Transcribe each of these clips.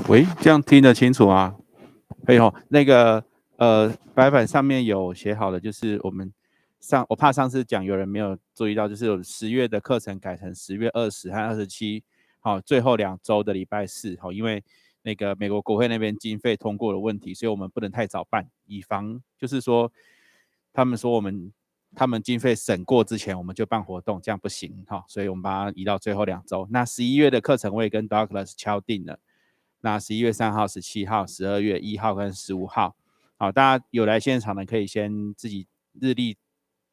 喂，这样听得清楚吗？可以吼，那个白板上面有写好的，就是我怕上次讲有人没有注意到，就是有10月的课程改成10月20和27，好，最后2周的礼拜四，好，因为那个美国国会那边经费通过的问题，所以我们不能太早办，以防就是说他们说他们经费审过之前我们就办活动，这样不行哈，所以我们把它移到最后2周。那11月的课程我也跟 Douglas 敲定了。那11月3号、17号、12月1号跟15号，好，大家有来现场的可以先自己日历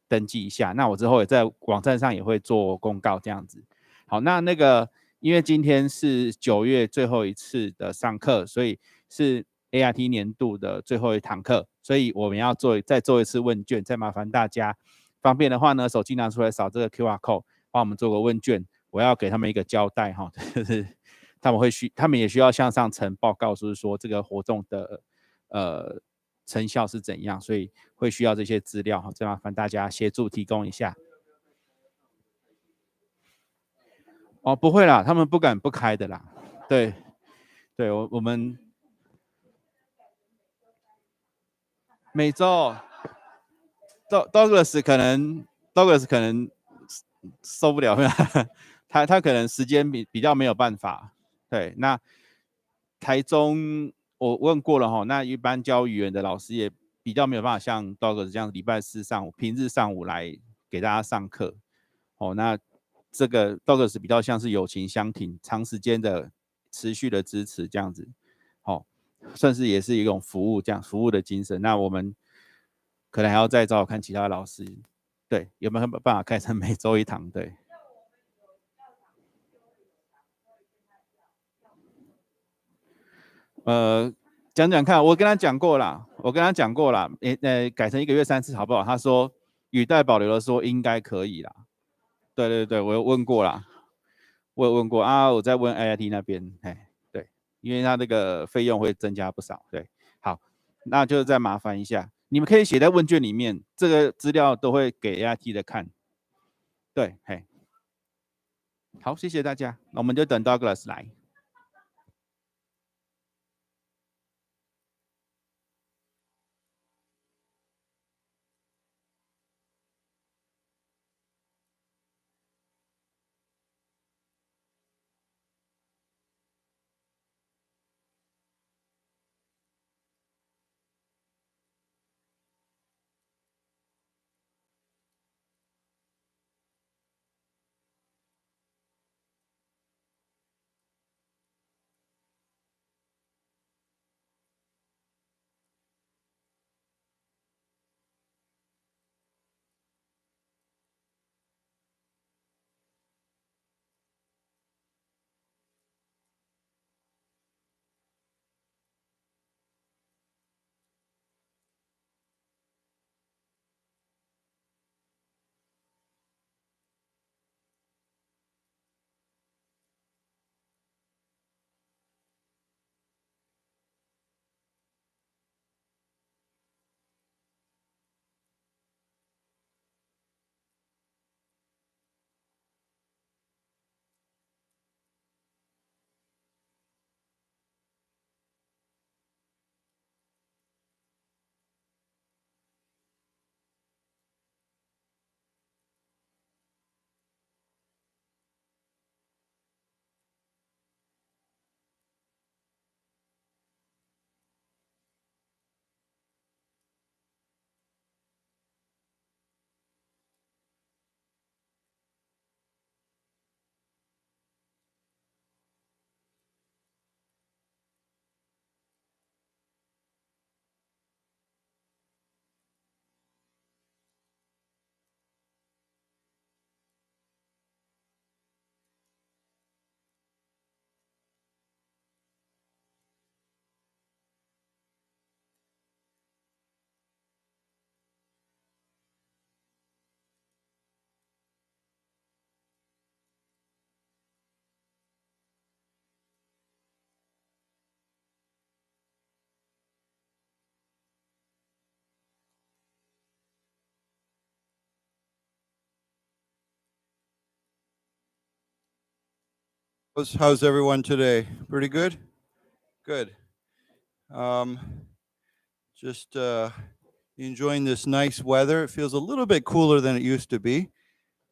登记一下。那我之后也在网站上也会做公告这样子。好，那个因为今天是9月最后一次的上课，所以是 ART 年度的最后一堂课，所以我们要再做一次问卷，再麻烦大家方便的话呢，手机拿出来扫这个 QR code， 帮我们做个问卷。我要给他们一个交代哈，就是他们也需要向上呈报告，就是说这个活动的成效是怎样，所以会需要这些资料哈，再麻烦大家协助提供一下。哦，不会啦，他们不敢不开的啦，对，我们每周Douglas 可能受不了，他可能时间比较没有办法。对，那台中我问过了哈，那一般教语言的老师也比较没有办法像 Douglas 这样礼拜四上午、平日上午来给大家上课。哦，那这个 Douglas 比较像是友情相挺，长时间的持续的支持这样子，哦，算是也是一种服务，这样服务的精神。那我们可能还要再找看其他老师，对，有没有办法开成每周1堂？对。讲讲看，我跟他讲过啦，改成1个月3次好不好？他说语带保留的说应该可以啦。对，我有问过啦，我有问过啊，我在问 IIT 那边，对，因为他那个费用会增加不少，对，好，那就再麻烦一下，你们可以写在问卷里面，这个资料都会给 IIT 的看，对，好，谢谢大家，那我们就等 Douglas 来。How's everyone today? Pretty good? Good. Just enjoying this nice weather. It feels a little bit cooler than it used to be.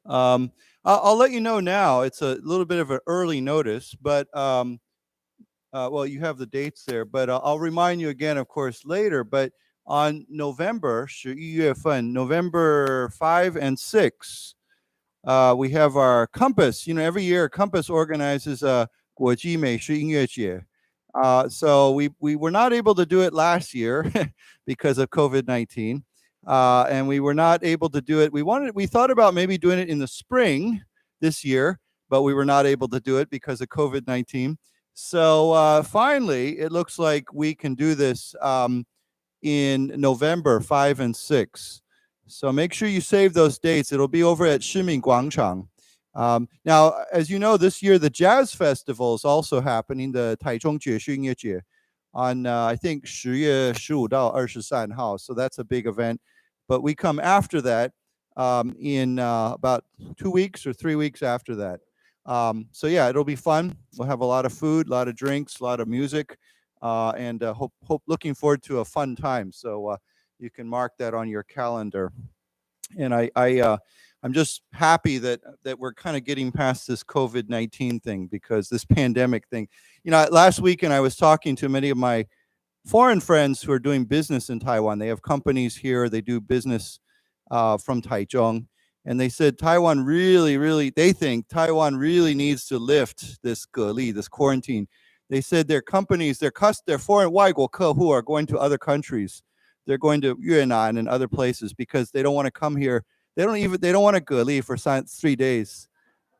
I'll let you know now. It's a little bit of an early notice, but well, you have the dates there. But I'll remind you again, of course, later. But on November 11月份, November 5 and 6, we have our COMPASS. Every year COMPASS organizes a 国际美食音乐节. So we were not able to do it last year because of COVID-19, and we were not able to do it. We thought about maybe doing it in the spring this year, but we were not able to do it because of COVID-19. So finally, it looks like we can do this in November 5 and 6. So make sure you save those dates. It'll be over at 市民广场. Now, as you know, this year the Jazz Festival is also happening, the 台中爵士音乐节, on I think 10月15到23号. So that's a big event. But we come after that in about 2 weeks or 3 weeks after that. So yeah, it'll be fun. We'll have a lot of food, a lot of drinks, a lot of music, and looking forward to a fun time. So you can mark that on your calendar. And I'm just happy that we're kind of getting past this COVID-19 thing, because this pandemic thing. Last weekend I was talking to many of my foreign friends who are doing business in Taiwan. They have companies here. They do business from Taichung. And they said Taiwan they think Taiwan really needs to lift this 隔离, this quarantine. They said their companies, their foreign 外国客户 are going to other countries. They're going to Yunnan and other places because they don't want to come here. They don't want to 隔离 for 3 days.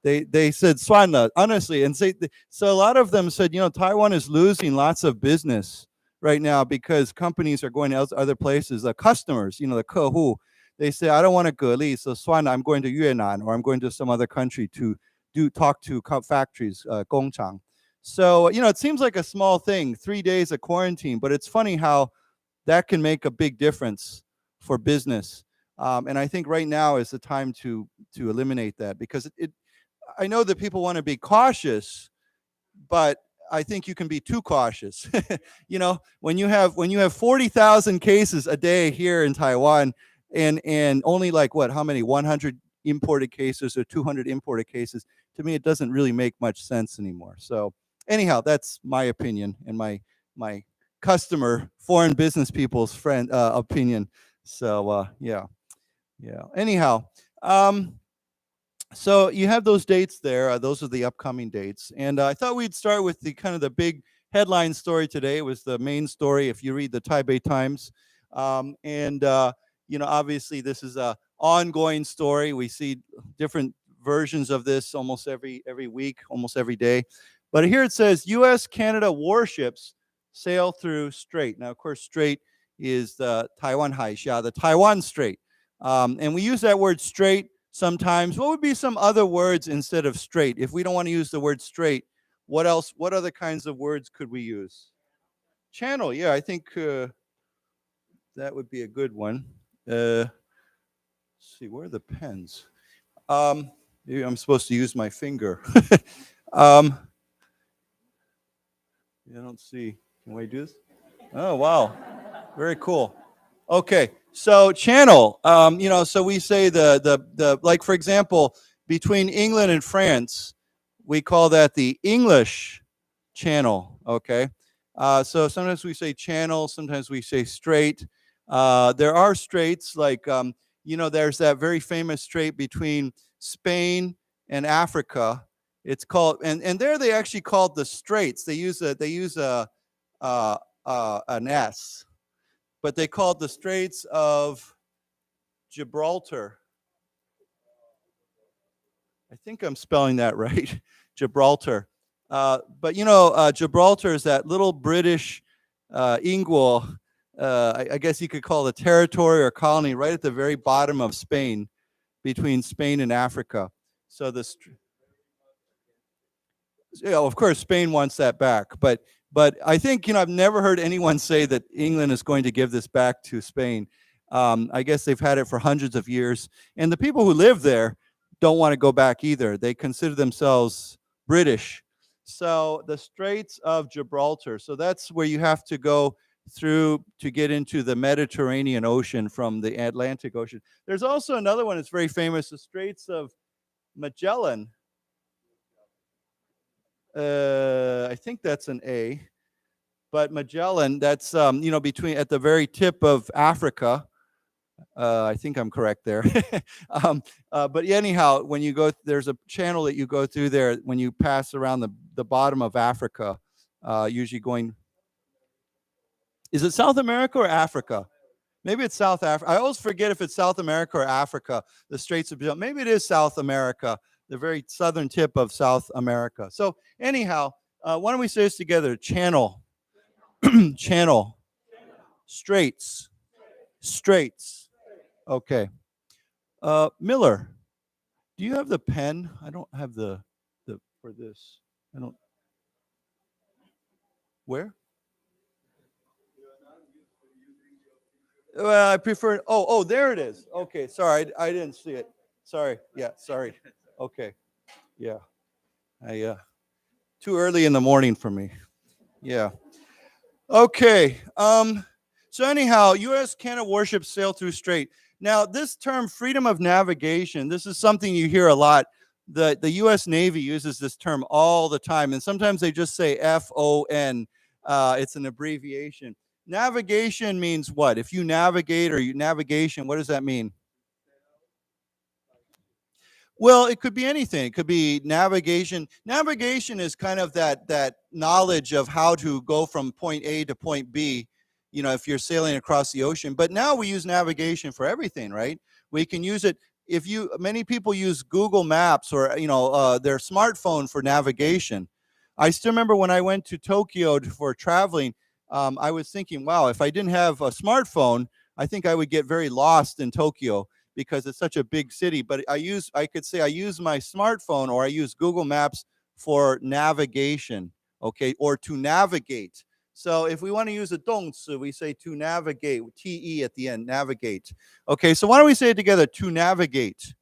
They said 算了, honestly. And so a lot of them said, Taiwan is losing lots of business right now because companies are going to other places. The customers, the 客户, they say, I don't want to 隔离, so 算了, I'm going to Yunnan, or I'm going to some other country to talk to factories, 工厂. So, it seems like a small thing, 3 days of quarantine, but it's funny how that can make a big difference for business. And I think right now is the time to eliminate that, because I know that people want to be cautious, but I think you can be too cautious. When you have 40,000 cases a day here in Taiwan, and only how many 100 imported cases or 200 imported cases, to me it doesn't really make much sense anymore. So anyhow, that's my opinion and my customer foreign business people's opinion. So yeah. Anyhow, so you have those dates there. Those are the upcoming dates, and I thought we'd start with the kind of the big headline story today. It was the main story if you read the Taipei Times, and obviously this is a ongoing story. We see different versions of this almost every week, almost every day. But here it says U.S.-Canada warships sail through Strait. Now, of course, Strait is the Taiwan Haixia, the Taiwan Strait. And we use that word strait sometimes. What would be some other words instead of strait? If we don't want to use the word strait, what else? What other kinds of words could we use? Channel. Yeah, I think that would be a good one. Let's see, where are the pens? Maybe I'm supposed to use my finger. I don't see. Can we do this? Oh, wow. Very cool. Okay, so channel, so we say the like, for example, between England and France, we call that the English Channel, okay? So sometimes we say channel, sometimes we say strait. There are straits, like, there's that very famous strait between Spain and Africa. It's called, and there they actually called the straits. They use an S. But they called the Straits of Gibraltar. I think I'm spelling that right, Gibraltar. But Gibraltar is that little British Ingwell, I guess you could call it a territory or colony right at the very bottom of Spain, between Spain and Africa. So of course, Spain wants that back, but I think, I've never heard anyone say that England is going to give this back to Spain. I guess they've had it for hundreds of years. And the people who live there don't want to go back either. They consider themselves British. So the Straits of Gibraltar. So that's where you have to go through to get into the Mediterranean Ocean from the Atlantic Ocean. There's also another one that's very famous, the Straits of Magellan. I think that's an A. But Magellan, that's, between at the very tip of Africa. I think I'm correct there. But anyhow, when you go, there's a channel that you go through there when you pass around the bottom of Africa, usually going. Is it South America or Africa? Maybe it's South Africa. I always forget if it's South America or Africa, the Straits of Gibraltar. Maybe it is South America, the very southern tip of South America. So anyhow, why don't we say this together? Channel. Channel. Straits. Straits. Okay. Miller, do you have the pen? I don't have the for this. I don't. Where? Well, I prefer. Oh, there it is. Okay, sorry, I didn't see it. Sorry. Yeah, sorry. Okay. Yeah. Too early in the morning for me. Yeah. Okay. So anyhow, U.S. Canada warships sail through Strait. Now, this term, freedom of navigation, this is something you hear a lot. The U.S. Navy uses this term all the time, and sometimes they just say FON. It's an abbreviation. Navigation means what? If you navigate or navigation, what does that mean? Well, it could be anything. It could be navigation. Navigation is kind of that knowledge of how to go from point A to point B, if you're sailing across the ocean. But now we use navigation for everything, right? We can use it. Many people use Google Maps or, their smartphone for navigation. I still remember when I went to Tokyo for traveling, I was thinking, wow, if I didn't have a smartphone, I think I would get very lost in Tokyo because it's such a big city. But I could say I use my smartphone or I use Google Maps for navigation, okay, or to navigate. So if we want to use a 动词, we say to navigate, T-E at the end, navigate. Okay, so why don't we say it together, to navigate.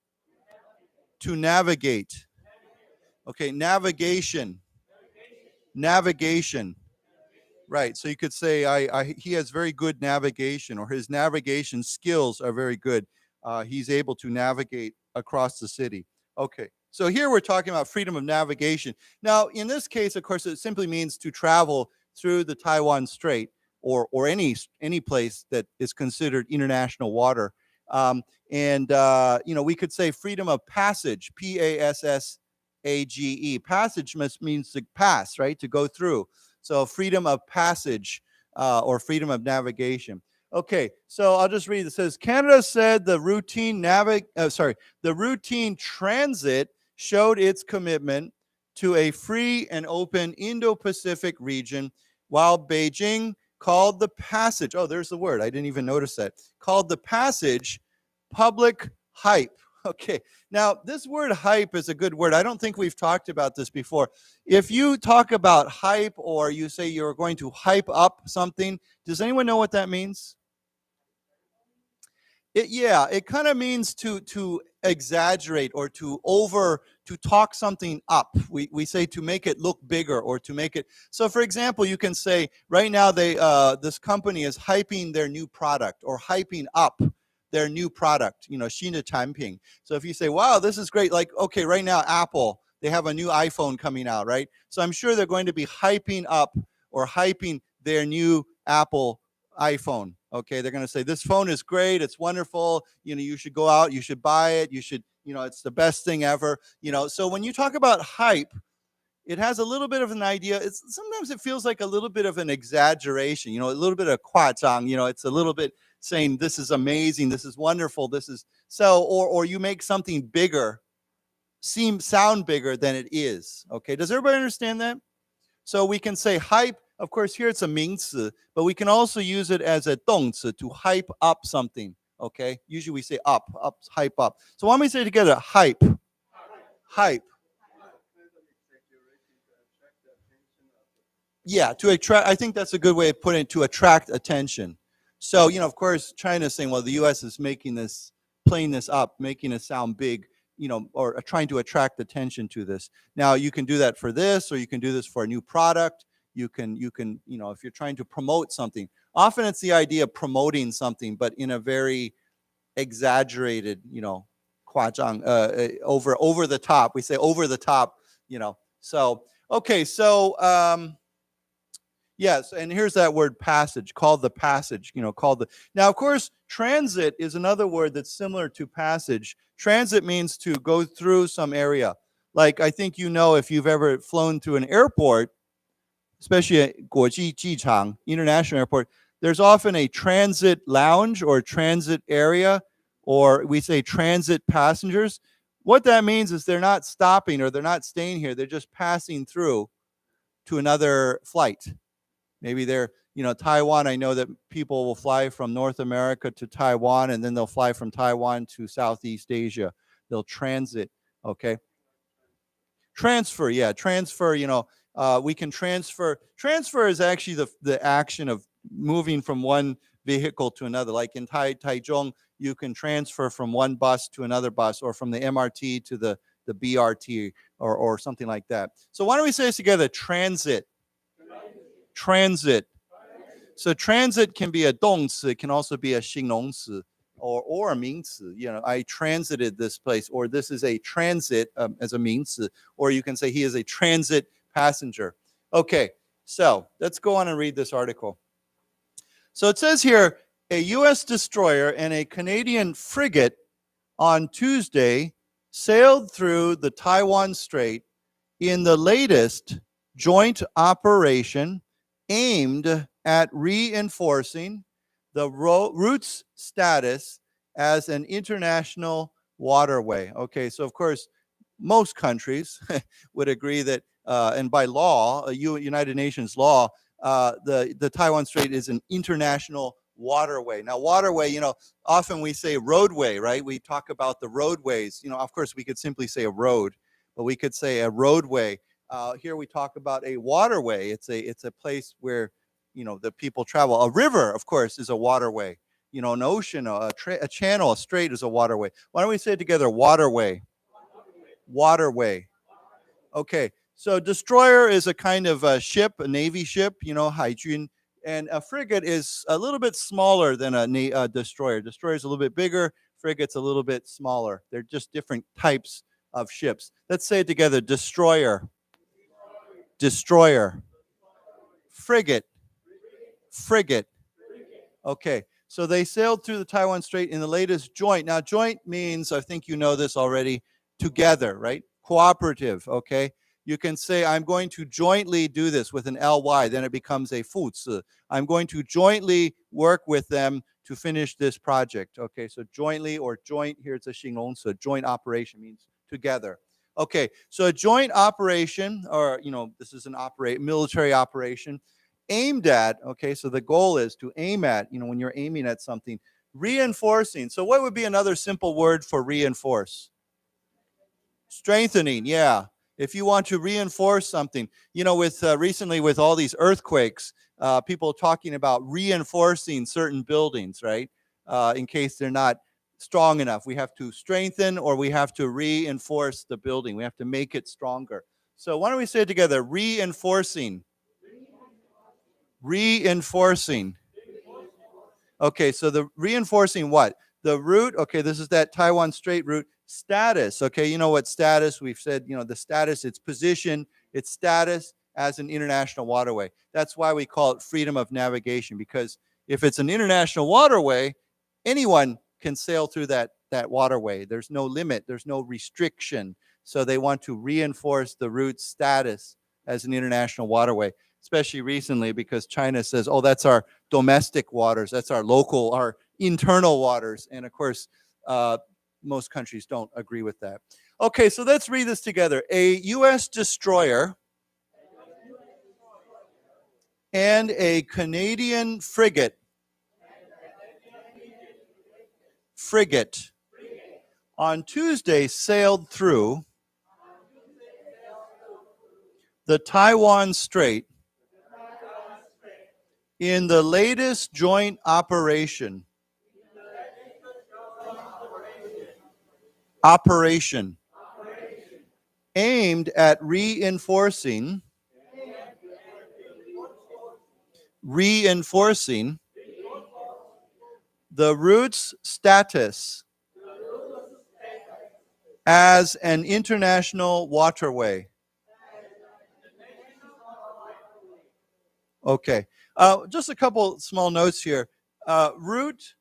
To navigate. Okay, navigation. Navigation. Right, so you could say he has very good navigation, or his navigation skills are very good. He's able to navigate across the city. Okay, so here we're talking about freedom of navigation. Now, in this case, of course, it simply means to travel through the Taiwan Strait or any place that is considered international water. We could say freedom of passage, P-A-S-S-A-G-E. Passage means to pass, right, to go through. So freedom of passage or freedom of navigation. Okay, so I'll just read. It says, Canada said the routine transit showed its commitment to a free and open Indo-Pacific region, while Beijing called the passage, there's the word, I didn't even notice that, called the passage public hype. Okay, now this word hype is a good word. I don't think we've talked about this before. If you talk about hype or you say you're going to hype up something, does anyone know what that means? It kind of means to exaggerate or to talk something up. We say to make it look bigger or to make it. So for example, you can say right now this company is hyping their new product or hyping up their new product, 新的产品. So if you say, wow, this is great, like, okay, right now, Apple, they have a new iPhone coming out, right? So I'm sure they're going to be hyping up or hyping their new Apple iPhone. Okay, they're going to say, this phone is great, it's wonderful, you should go out, you should buy it, you should, it's the best thing ever. So when you talk about hype, it has a little bit of an idea. Sometimes it feels like a little bit of an exaggeration, a little bit of 夸张, it's a little bit saying this is amazing, this is wonderful, this is so, or you make something bigger sound bigger than it is. Okay, does everybody understand that? So we can say hype, of course here it's a 名词, but we can also use it as a 动词 to hype up something. Okay, usually we say up, hype up. So why don't we say it together, hype, hype. Yeah, to attract, I think that's a good way of putting it, to attract attention. So, of course, China's saying, well, the U.S. is playing this up, making it sound big, or trying to attract attention to this. Now, you can do that for this, or you can do this for a new product. You can, if you're trying to promote something, often it's the idea of promoting something, but in a very exaggerated, 夸张, over the top. We say over the top, So, okay, so, yes, and here's that word passage, called the passage, Now, of course, transit is another word that's similar to passage. Transit means to go through some area. Like, I think if you've ever flown through an airport, especially at 国际机场, international airport, there's often a transit lounge or transit area, or we say transit passengers. What that means is they're not stopping or they're not staying here. They're just passing through to another flight. Maybe they're, Taiwan, I know that people will fly from North America to Taiwan, and then they'll fly from Taiwan to Southeast Asia. They'll transit, okay? Transfer, yeah, transfer, we can transfer. Transfer is actually the action of moving from one vehicle to another. Like in Taichung, you can transfer from one bus to another bus, or from the MRT to the BRT, or something like that. So why don't we say this together? Transit. Transit. So transit can be a 动词, it can also be a 形容词, or a 名词. I transited this place, or this is a transit as a 名词, or you can say he is a transit passenger. Okay, so let's go on and read this article. So it says here, a U.S. destroyer and a Canadian frigate on Tuesday sailed through the Taiwan Strait in the latest joint operation aimed at reinforcing the route's status as an international waterway. Okay, so of course, most countries would agree that, and by law, United Nations law, the Taiwan Strait is an international waterway. Now, waterway, often we say roadway, right? We talk about the roadways. Of course, we could simply say a road, but we could say a roadway. Here we talk about a waterway. It's a place where, the people travel. A river, of course, is a waterway. An ocean, a channel, a strait is a waterway. Why don't we say it together? Waterway. Waterway. Okay, so destroyer is a kind of a ship, a navy ship, 海军. And a frigate is a little bit smaller than a destroyer. Destroyer is a little bit bigger. Frigate's a little bit smaller. They're just different types of ships. Let's say it together. Destroyer. Destroyer. Frigate. Frigate. Okay, so they sailed through the Taiwan Strait in the latest joint. Now, joint means, I think you know this already, together, right? Cooperative, okay? You can say, I'm going to jointly do this with an ly, then it becomes a 副词. I'm going to jointly work with them to finish this project. Okay, so jointly or joint, here it's a 形容词, joint operation means together. Okay, so a joint operation, or, this is an military operation, aimed at, okay, so the goal is to aim at, when you're aiming at something, reinforcing. So what would be another simple word for reinforce? Strengthening, yeah. If you want to reinforce something, with recently with all these earthquakes, people talking about reinforcing certain buildings, right? In case they're not strong enough. We have to strengthen, or we have to reinforce the building. We have to make it stronger. So why don't we say it together? Reinforcing. Reinforcing. Okay, so the reinforcing what? The route, okay, this is that Taiwan Strait route. Status, okay, you know what status, we've said, the status, its position, its status as an international waterway. That's why we call it freedom of navigation, because if it's an international waterway, anyone can sail through that waterway. There's no limit, there's no restriction. So they want to reinforce the route's status as an international waterway, especially recently because China says, oh, that's our domestic waters, that's our local, our internal waters. And of course, most countries don't agree with that. Okay, so let's read this together. A U.S. destroyer and a Canadian frigate on Tuesday sailed through the Taiwan Strait in the latest joint operation Operation. Aimed at reinforcing the route's status as an international waterway. Okay, just a couple small notes here. Route,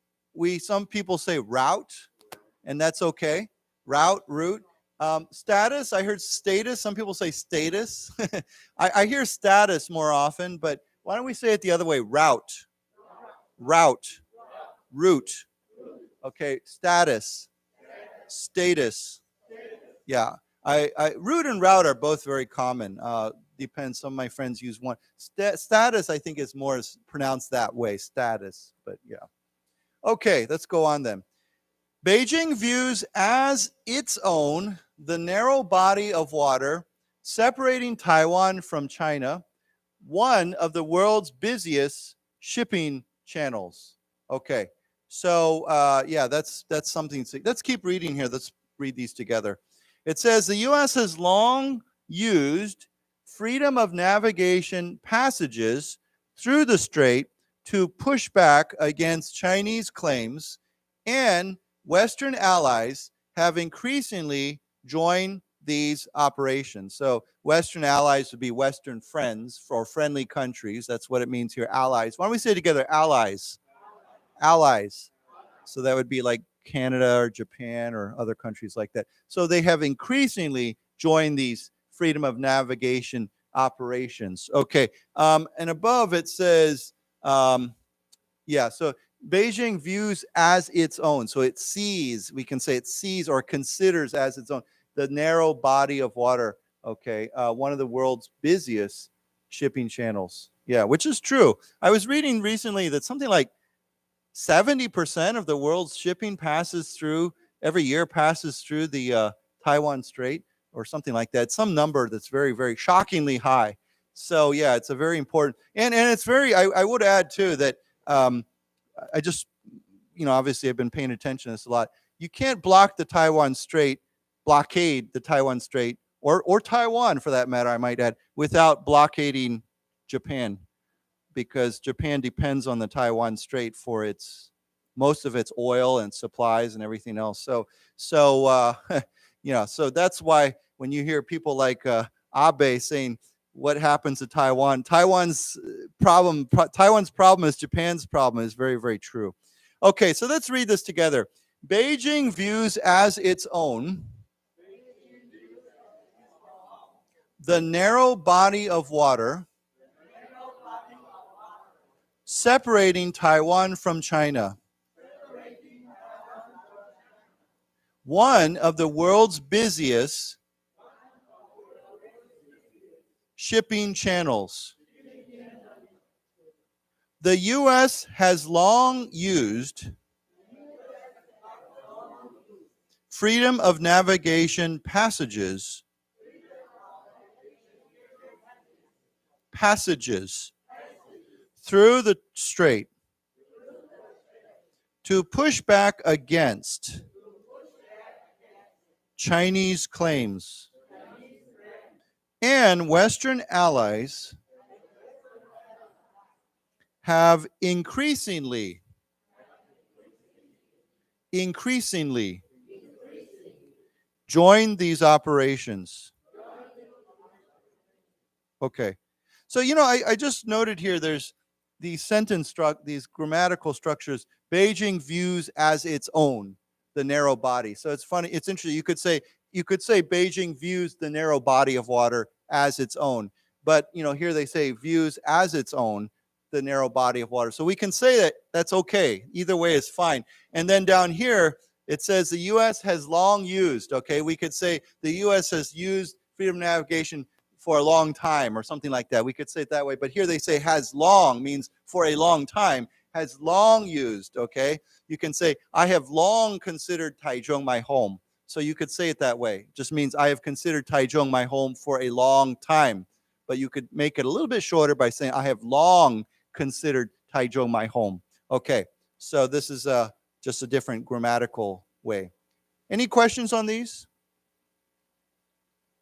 some people say route, and that's okay. Route. Status, I heard status. Some people say status. I hear status more often, but why don't we say it the other way? Route. Route. Okay, status. Yeah, route and route are both very common. Depends. Some of my friends use one. Status, I think, is more pronounced that way. Status, but yeah. Okay, let's go on then. Beijing views as its own the narrow body of water separating Taiwan from China, one of the world's busiest shipping channels. Okay, so yeah, that's something. Let's keep reading here. Let's read these together. It says the U.S. has long used freedom of navigation passages through the strait to push back against Chinese claims, and Western allies have increasingly joined these operations. So Western allies would be Western friends or friendly countries. That's what it means here, allies. Why don't we say together, allies? Allies. So that would be like Canada or Japan or other countries like that. So they have increasingly joined these freedom of navigation operations. Okay, and above it says, yeah, so Beijing views as its own. So it sees, we can say it sees or considers as its own the narrow body of water, okay, one of the world's busiest shipping channels. Yeah, which is true. I was reading recently that something like 70% of the world's shipping every year passes through the Taiwan Strait or something like that. Some number that's very, very shockingly high. So yeah, it's a very important, and it's very, I would add too that I just, obviously I've been paying attention to this a lot. You can't blockade the Taiwan Strait, or Taiwan for that matter, I might add, without blockading Japan, because Japan depends on the Taiwan Strait for most of its oil and supplies and everything else. So so that's why when you hear people like Abe saying, what happens to Taiwan? Taiwan's problem is Japan's problem is very, very true. Okay, so let's read this together. Beijing views as its own the narrow body of water separating Taiwan from China, one of the world's busiest shipping channels. The U.S. has long used freedom of navigation passages through the strait to push back against Chinese claims, and Western allies have increasingly joined these operations. Okay, so I just noted here there's these these grammatical structures. Beijing views as its own the narrow body. So it's funny, it's interesting. You could say Beijing views the narrow body of water as its own, but here they say views as its own the narrow body of water. So we can say that's okay. Either way is fine. And then down here it says the U.S. has long used. Okay, we could say the U.S. has used freedom of navigation for a long time or something like that. We could say it that way. But here they say has long, means for a long time, has long used. Okay, you can say I have long considered Taichung my home. So you could say it that way. Just means I have considered Taichung my home for a long time. But you could make it a little bit shorter by saying I have long considered Taichung my home. Okay, so this is just a different grammatical way. Any questions on these?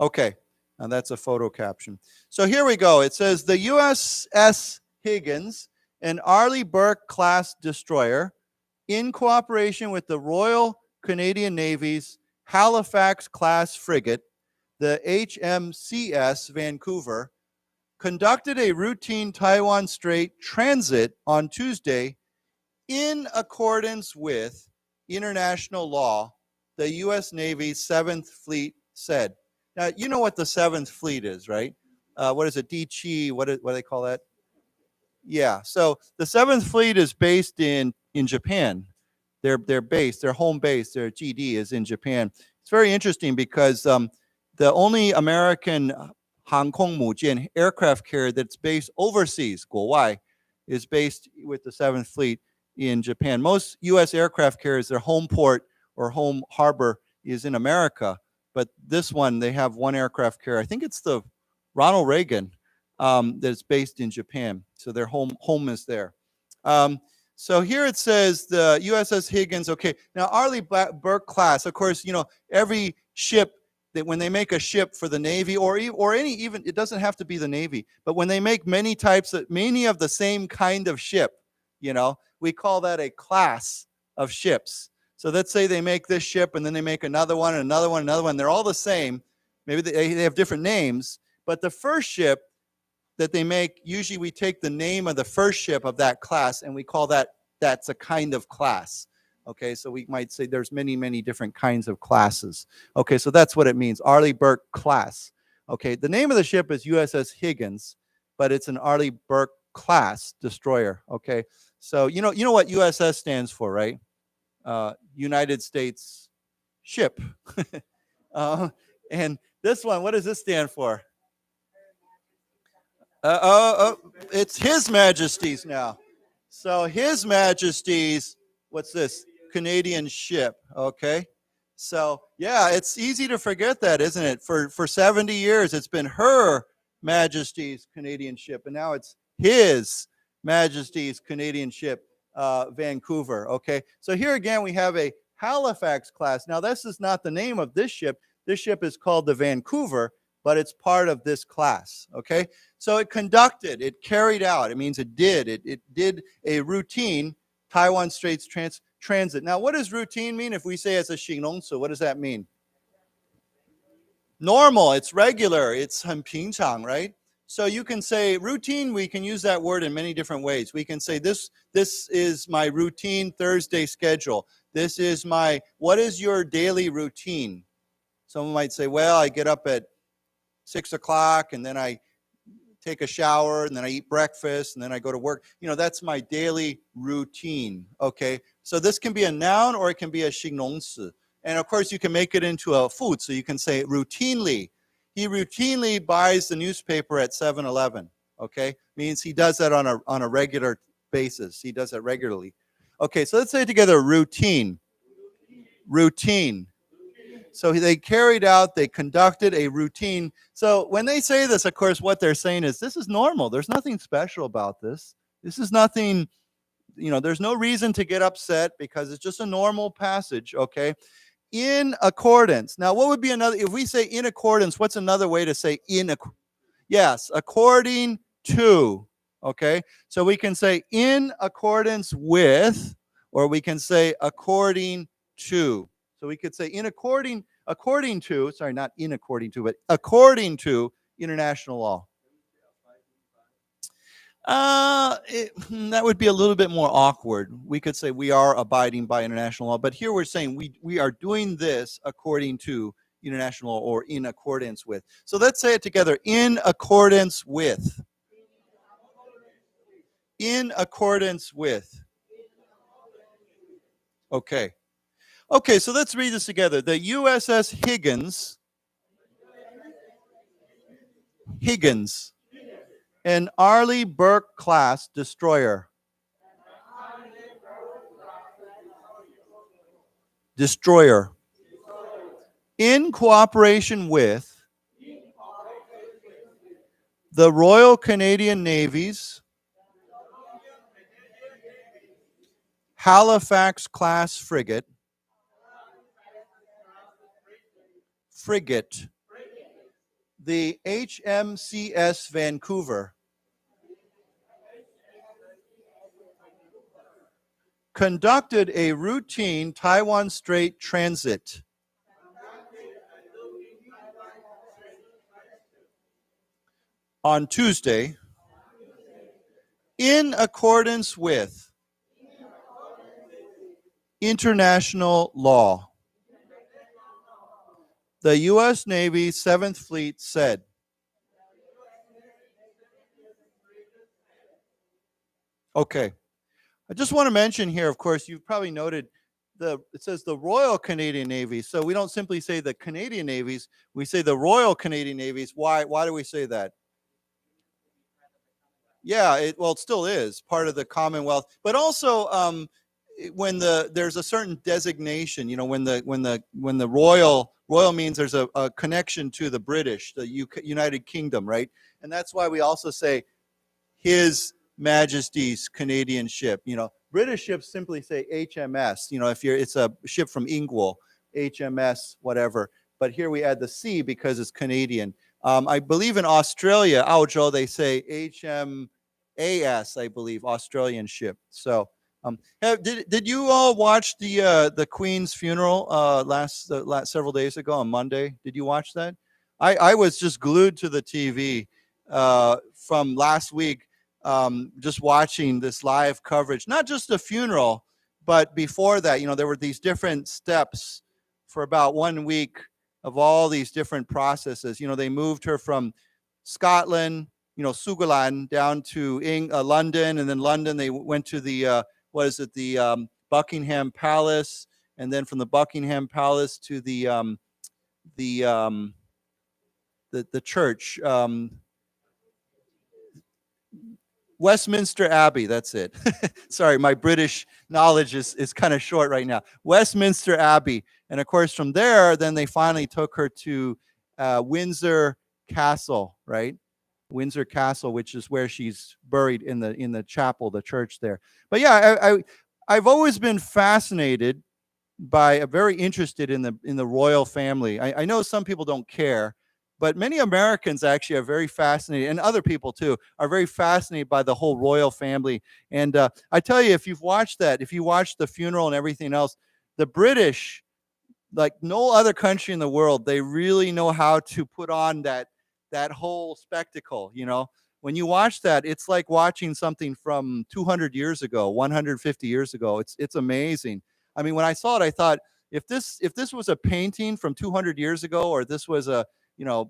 Okay, now that's a photo caption. So here we go. It says the USS Higgins, an Arleigh Burke-class destroyer, in cooperation with the Royal Canadian Navy's Halifax-class frigate, the HMCS Vancouver, conducted a routine Taiwan Strait transit on Tuesday in accordance with international law, the U.S. Navy's 7th Fleet said. Now, you know what the 7th Fleet is, right? What is it, D-Chi, what do they call that? Yeah, so the 7th Fleet is based in Japan. Their base, their home base, their GD is in Japan. It's very interesting because the only American 航空母舰 aircraft carrier that's based overseas, 国外, is based with the 7th Fleet in Japan. Most U.S. aircraft carriers, their home port or home harbor is in America. But this one, they have one aircraft carrier. I think it's the Ronald Reagan that's based in Japan. So their home is there. So here it says the USS Higgins. Okay, now Arleigh Burke class. Of course, you know every ship that when they make a ship for the Navy or any even it doesn't have to be the Navy, but when they make many of the same kind of ship, you know, we call that a class of ships. So let's say they make this ship and then they make another one and another one, another one. They're all the same. Maybe they have different names, but the first ship that they make, usually we take the name of the first ship of that class and we call that's a kind of class. Okay, so we might say there's many, many different kinds of classes. Okay, so that's what it means, Arleigh Burke class. Okay, the name of the ship is USS Higgins, but it's an Arleigh Burke class destroyer. Okay, so you know what USS stands for, right? United States ship. And this one, what does this stand for? It's His Majesty's now. So His Majesty's, what's this? Canadian ship, okay? So yeah, it's easy to forget that, isn't it? For 70 years, it's been Her Majesty's Canadian ship, and now it's His Majesty's Canadian ship, Vancouver, okay? So here again, we have a Halifax class. Now, this is not the name of this ship. This ship is called the Vancouver, but it's part of this class, okay? So it conducted, it carried out, it means it did a routine Taiwan Straits transit. Now, what does routine mean? If we say it's a 形容词, what does that mean? Normal, it's regular, it's 很平常, right? So you can say routine, we can use that word in many different ways. We can say this is my routine Thursday schedule. This is what is your daily routine? Someone might say, well, I get up at 6 o'clock and then I take a shower and then I eat breakfast and then I go to work. You know, that's my daily routine, okay? So this can be a noun or it can be a 形容词. And of course, you can make it into a food. So you can say routinely. He routinely buys the newspaper at 7-Eleven, okay? Means he does that on a regular basis. He does that regularly. Okay, so let's say it together, routine. Routine. So they carried out, they conducted a routine. So when they say this, of course, what they're saying is this is normal. There's nothing special about this. This is nothing, you know, there's no reason to get upset because it's just a normal passage, okay? In accordance. Now, what would be another, if we say in accordance, what's another way to say yes, according to, okay? So we can say in accordance with, or we can say according to. So we could say according to, sorry, not in according to, but according to international law. That would be a little bit more awkward. We could say we are abiding by international law, but here we're saying we are doing this according to international law or in accordance with. So let's say it together, in accordance with. In accordance with. Okay. Okay, so let's read this together. The USS Higgins, an Arleigh Burke class destroyer. In cooperation with the Royal Canadian Navy's Halifax class frigate, frigate. The HMCS Vancouver conducted a routine Taiwan Strait transit on Tuesday in accordance with international law. The U.S. Navy 7th Fleet said. Okay. I just want to mention here, of course, you've probably noted it says the Royal Canadian Navy. So we don't simply say the Canadian Navies, we say the Royal Canadian Navies. Why do we say that? Yeah, it still is part of the Commonwealth, but also when there's a certain designation, when the royal means there's a connection to the British, the United Kingdom, right? And that's why we also say His Majesty's Canadian ship. British ships simply say HMS. If it's a ship from Ingwell, HMS, whatever. But here we add the C because it's Canadian. I believe in Australia, 澳洲, they say HMAS, I believe, Australian ship. So, did you all watch the Queen's funeral last several days ago on Monday? Did you watch that? I was just glued to the TV from last week, just watching this live coverage. Not just the funeral, but before that, there were these different steps for about 1 week of all these different processes. They moved her from Scotland, Sugaland, down to London, and then London they went to the Buckingham Palace, and then from the Buckingham Palace to the church, Westminster Abbey. That's it. Sorry, my British knowledge is kind of short right now. Westminster Abbey, and of course from there, then they finally took her to Windsor Castle, right? Windsor Castle, which is where she's buried in the chapel, the church there. But yeah, I've always been fascinated by, very interested in the royal family. I know some people don't care, but many Americans actually are very fascinated, and other people too, are very fascinated by the whole royal family. And I tell you, if you watch the funeral and everything else, the British, like no other country in the world, they really know how to put on that whole spectacle. When you watch that, it's like watching something from 200 years ago, 150 years ago. It's amazing. I mean, when I saw it, I thought, if this was a painting from 200 years ago, or this was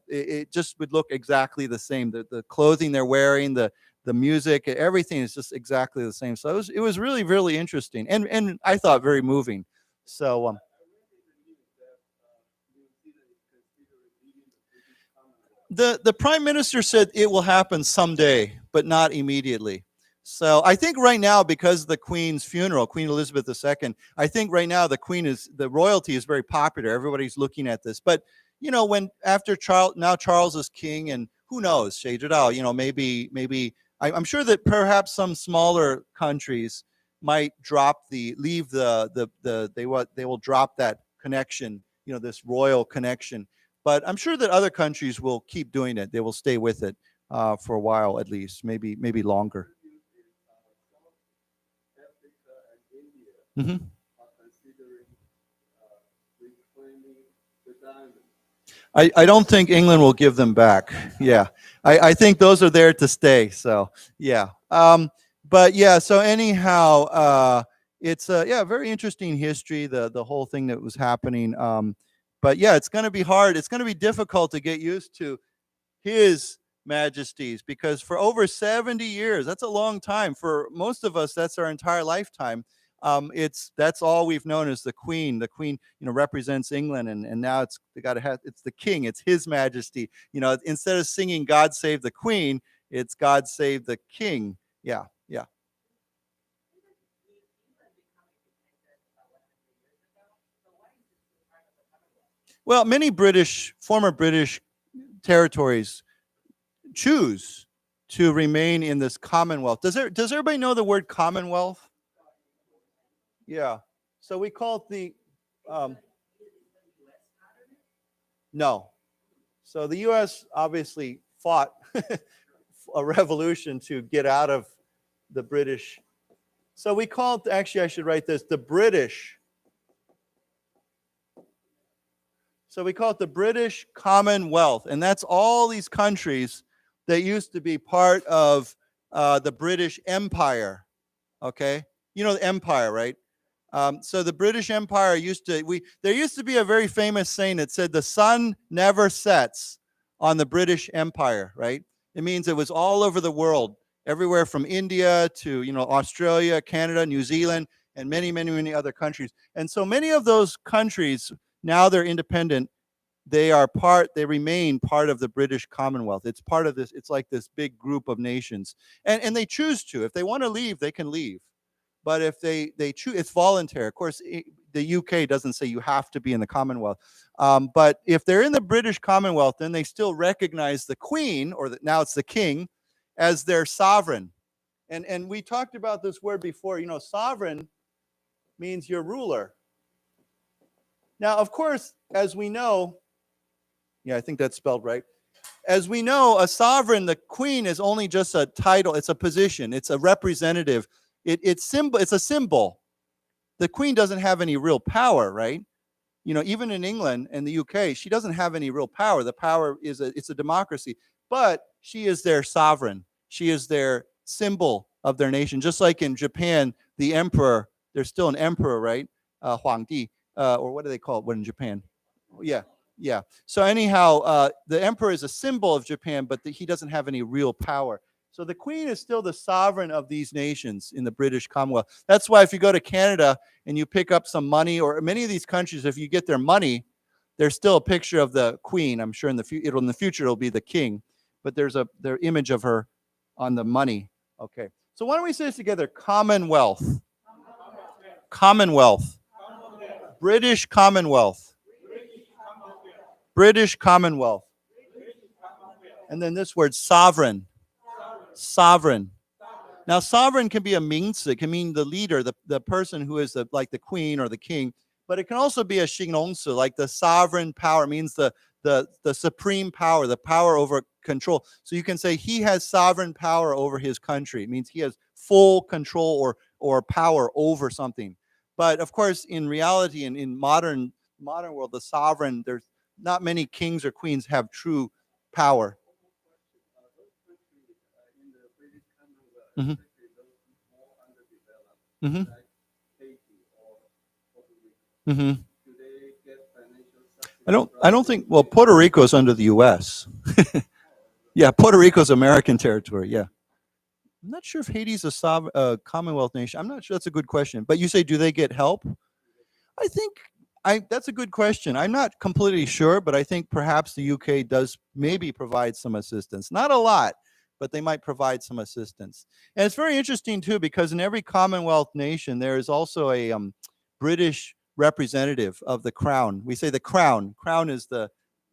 it just would look exactly the same. The clothing they're wearing, the music, everything is just exactly the same. So it was really, really interesting, and I thought very moving. So the Prime Minister said it will happen someday, but not immediately. So I think right now, because of the Queen's funeral, Queen Elizabeth II, I think right now the royalty is very popular. Everybody's looking at this. But when after Charles is king, and who knows, maybe I'm sure that perhaps some smaller countries might they will drop that connection, this royal connection. But I'm sure that other countries will keep doing it. They will stay with it for a while, at least, maybe longer. Mm-hmm. I don't think England will give them back. Yeah, I think those are there to stay. So yeah, but yeah. So anyhow, it's a very interesting history. The whole thing that was happening. But yeah, it's going to be hard. It's going to be difficult to get used to His Majesty's, because for over 70 years, that's a long time. For most of us, that's our entire lifetime. That's all we've known as the Queen. The Queen, represents England, and now it's the King. It's His Majesty. Instead of singing "God Save the Queen," it's "God Save the King." Yeah. Well, many former British territories choose to remain in this Commonwealth. Does everybody know the word Commonwealth? Yeah. So we call it the No. So the U.S. obviously fought a revolution to get out of the British. So we call it, actually I should write this, the British. So we call it the British Commonwealth. And that's all these countries that used to be part of the British Empire. Okay? You know the empire, right? So the British Empire there used to be a very famous saying that said the sun never sets on the British Empire, right? It means it was all over the world, everywhere from India to, Australia, Canada, New Zealand, and many, many, many other countries. And so many of those countries, now they're independent. They remain part of the British Commonwealth. It's part of this, it's like this big group of nations. And they choose to. If they want to leave, they can leave. But if they choose, it's voluntary. Of course, the UK doesn't say you have to be in the Commonwealth. But if they're in the British Commonwealth, then they still recognize the Queen, now it's the King, as their sovereign. And we talked about this word before. Sovereign means your ruler. Now, of course, as we know, yeah, I think that's spelled right. As we know, a sovereign, the Queen, is only just a title. It's a position. It's a representative. It's a symbol. The Queen doesn't have any real power, right? Even in England and the UK, she doesn't have any real power. The power it's a democracy, but she is their sovereign. She is their symbol of their nation. Just like in Japan, the emperor, there's still an emperor, right? Huangdi, or what do they call it in Japan? Yeah. So anyhow, the emperor is a symbol of Japan, but he doesn't have any real power. So the Queen is still the sovereign of these nations in the British Commonwealth. That's why if you go to Canada and you pick up some money, or many of these countries, if you get their money, there's still a picture of the Queen. I'm sure in the future it'll be the King, but there's their image of her on the money. Okay. So why don't we say this together? Commonwealth. Commonwealth. British Commonwealth. British Commonwealth. And then this word, sovereign. Sovereign. Now, sovereign can be a means. It can mean the leader, the person who is like the Queen or the King. But it can also be a 形容词, like the sovereign power. It means the supreme power, the power over control. So you can say he has sovereign power over his country. It means he has full control or power over something. But of course, in reality, in modern world, the sovereign, there's not many kings or queens have true power. Mm-hmm. Mm-hmm. Mm-hmm. I don't think, well, Puerto Rico is under the U.S. Yeah, Puerto Rico is American territory, yeah. I'm not sure if Haiti's a Commonwealth nation. I'm not sure. That's a good question. But you say, do they get help? I think that's a good question. I'm not completely sure, but I think perhaps the UK does maybe provide some assistance. Not a lot, but they might provide some assistance. And it's very interesting, too, because in every Commonwealth nation, there is also a British representative of the crown. We say the crown. Crown is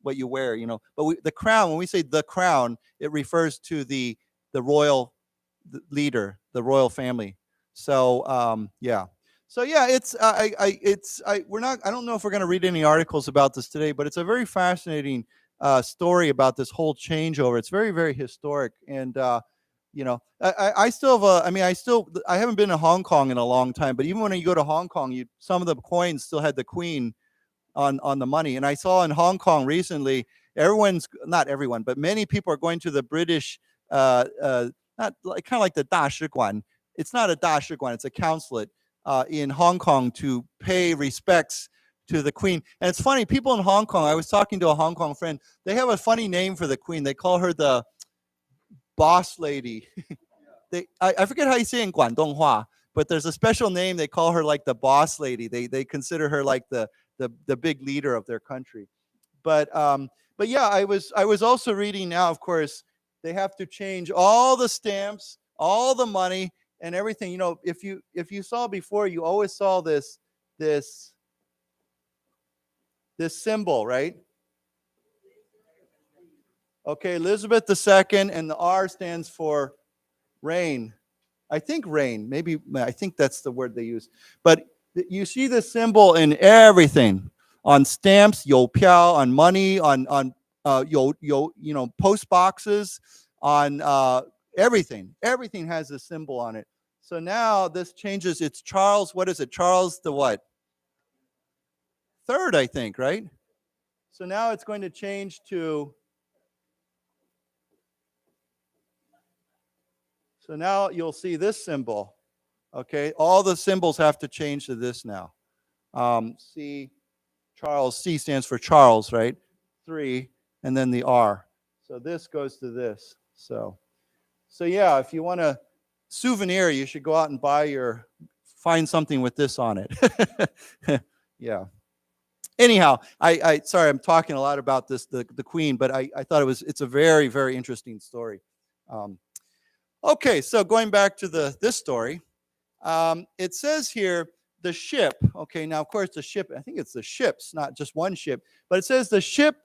what you wear, But the crown, when we say the crown, it refers to the royal leader, the royal family. So, yeah. So yeah, I don't know if we're going to read any articles about this today, but it's a very fascinating story about this whole changeover. It's very, very historic, and I still have I haven't been to Hong Kong in a long time, but even when you go to Hong Kong, some of the coins still had the Queen on the money. And I saw in Hong Kong recently, not everyone, but many people are going to the British, not like kind of like the 大使馆. It's not a 大使馆, it's a consulate. In Hong Kong to pay respects to the Queen. And it's funny, people in Hong Kong, I was talking to a Hong Kong friend, they have a funny name for the Queen. They call her the boss lady. I forget how you say it in Guangdonghua, but there's a special name. They call her like the boss lady. They consider her like the big leader of their country. But yeah, I was also reading now, of course, they have to change all the stamps, all the money, and everything. If you saw before, you always saw this symbol, right? Okay, Elizabeth II, and the R stands for reign. I think reign. Maybe I think that's the word they use. But you see the symbol in everything. on stamps, 邮票, on money, on post boxes, on everything. Everything has a symbol on it. So now this changes. It's Charles, what is it? Charles the what? Third, I think, right? So now it's going to change to, so now you'll see this symbol. Okay, all the symbols have to change to this now. C, Charles, C stands for Charles, right? 3, and then the R. So this goes to this. So yeah, if you want a souvenir, you should go out and find something with this on it. Yeah. Anyhow, I sorry, I'm talking a lot about this, the Queen, but I thought it's a very, very interesting story. Okay, so going back to this story, it says here, the ship, okay, now of course the ship, I think it's the ships, not just one ship, but it says the ship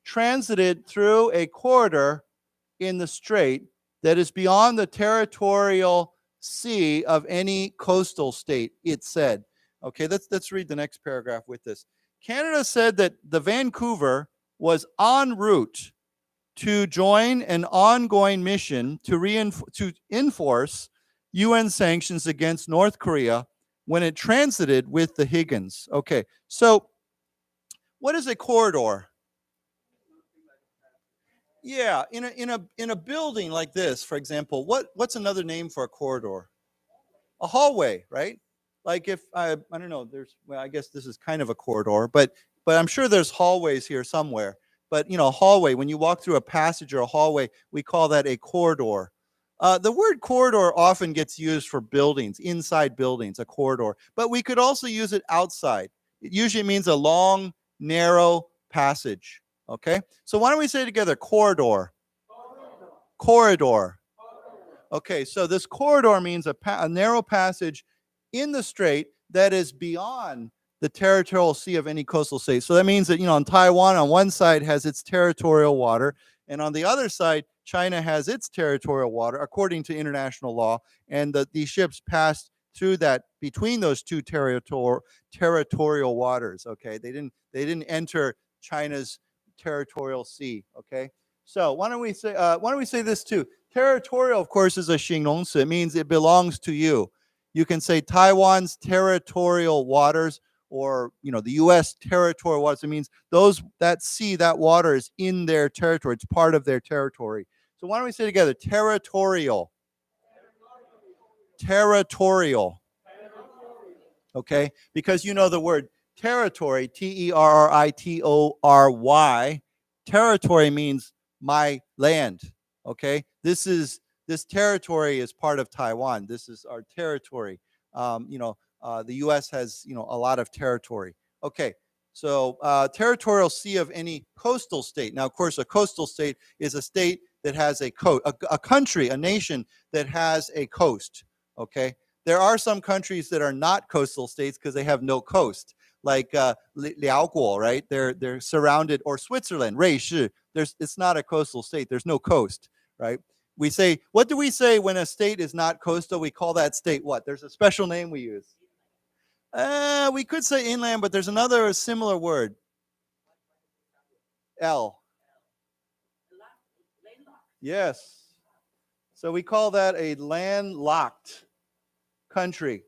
transited through a corridor in the strait that is beyond the territorial sea of any coastal state, it said. Okay, let's read the next paragraph with this. Canada said that the Vancouver was en route to join an ongoing mission to enforce UN sanctions against North Korea when it transited with the Higgins. Okay, so what is a corridor? Yeah, in a building like this, for example, what's another name for a corridor? A hallway, right? Like if I don't know, I guess this is kind of a corridor, but I'm sure there's hallways here somewhere. But a hallway, when you walk through a passage or a hallway, we call that a corridor. The word corridor often gets used for buildings, inside buildings, a corridor. But we could also use it outside. It usually means a long, narrow passage. Okay? So why don't we say together, corridor? Corridor. Okay, so this corridor means a narrow passage in the strait that is beyond the territorial sea of any coastal state. So that means that, Taiwan on one side has its territorial water, and on the other side, China has its territorial water according to international law, and these ships passed through that between those two territorial waters. Okay, they didn't enter China's territorial sea. Okay, so why don't we say this too? Territorial, of course, is a 形容词. It means it belongs to you. You can say Taiwan's territorial waters, or the U.S. territorial waters. It means that sea, that water is in their territory. It's part of their territory. So why don't we say together, territorial? Territorial. Okay, because the word territory, territory. Territory means my land. Okay, this territory is part of Taiwan. This is our territory. The U.S. has, a lot of territory. Okay, so territorial sea of any coastal state. Now, of course, a coastal state is a state that has a country, a nation that has a coast. Okay, there are some countries that are not coastal states because they have no coast, like Liaoguo, right? They're surrounded, or Switzerland, 瑞士. It's not a coastal state. There's no coast, right? We say, what do we say when a state is not coastal? We call that state what? There's a special name we use. We could say inland, but there's another similar word. L. Yes. So we call that a landlocked country.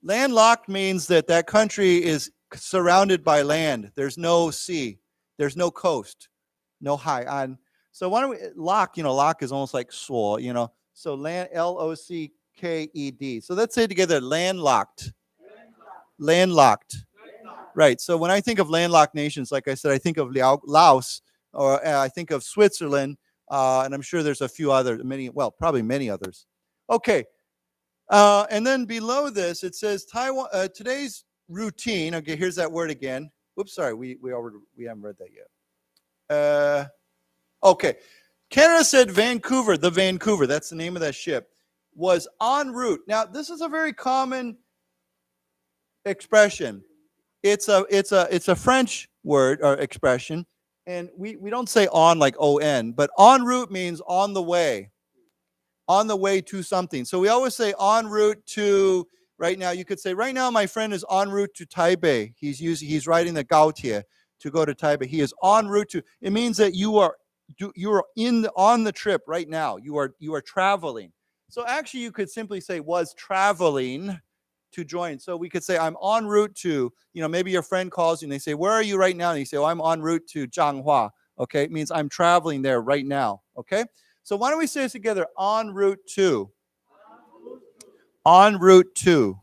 Landlocked means that country is surrounded by land. There's no sea. There's no coast. No high. So why don't we, lock is almost like 锁, So land, L-O-C-K-E-D. So let's say together, landlocked. Landlocked. Right. So when I think of landlocked nations, like I said, I think of Laos, or I think of Switzerland, and I'm sure there's a few others, probably many others. Okay. And then below this, it says Taiwan. Today's routine. Okay, here's that word again. Oops, sorry, we haven't read that yet. Okay, Canada said Vancouver, the Vancouver, that's the name of that ship, was en route. Now, this is a very common expression. It's a French word or expression, and we don't say on like O-N, but en route means on the way to something. So we always say en route to, right now, you could say, right now my friend is en route to Taipei. He's riding the 高铁 to go to Taipei. He is en route to, it means that you are on the trip right now. You are traveling. So actually you could simply say was traveling to join. So we could say I'm en route to, maybe your friend calls you and they say, where are you right now? And you say, oh, I'm en route to Zhanghua. Okay, it means I'm traveling there right now. Okay, so why don't we say this together? En route to. En route to.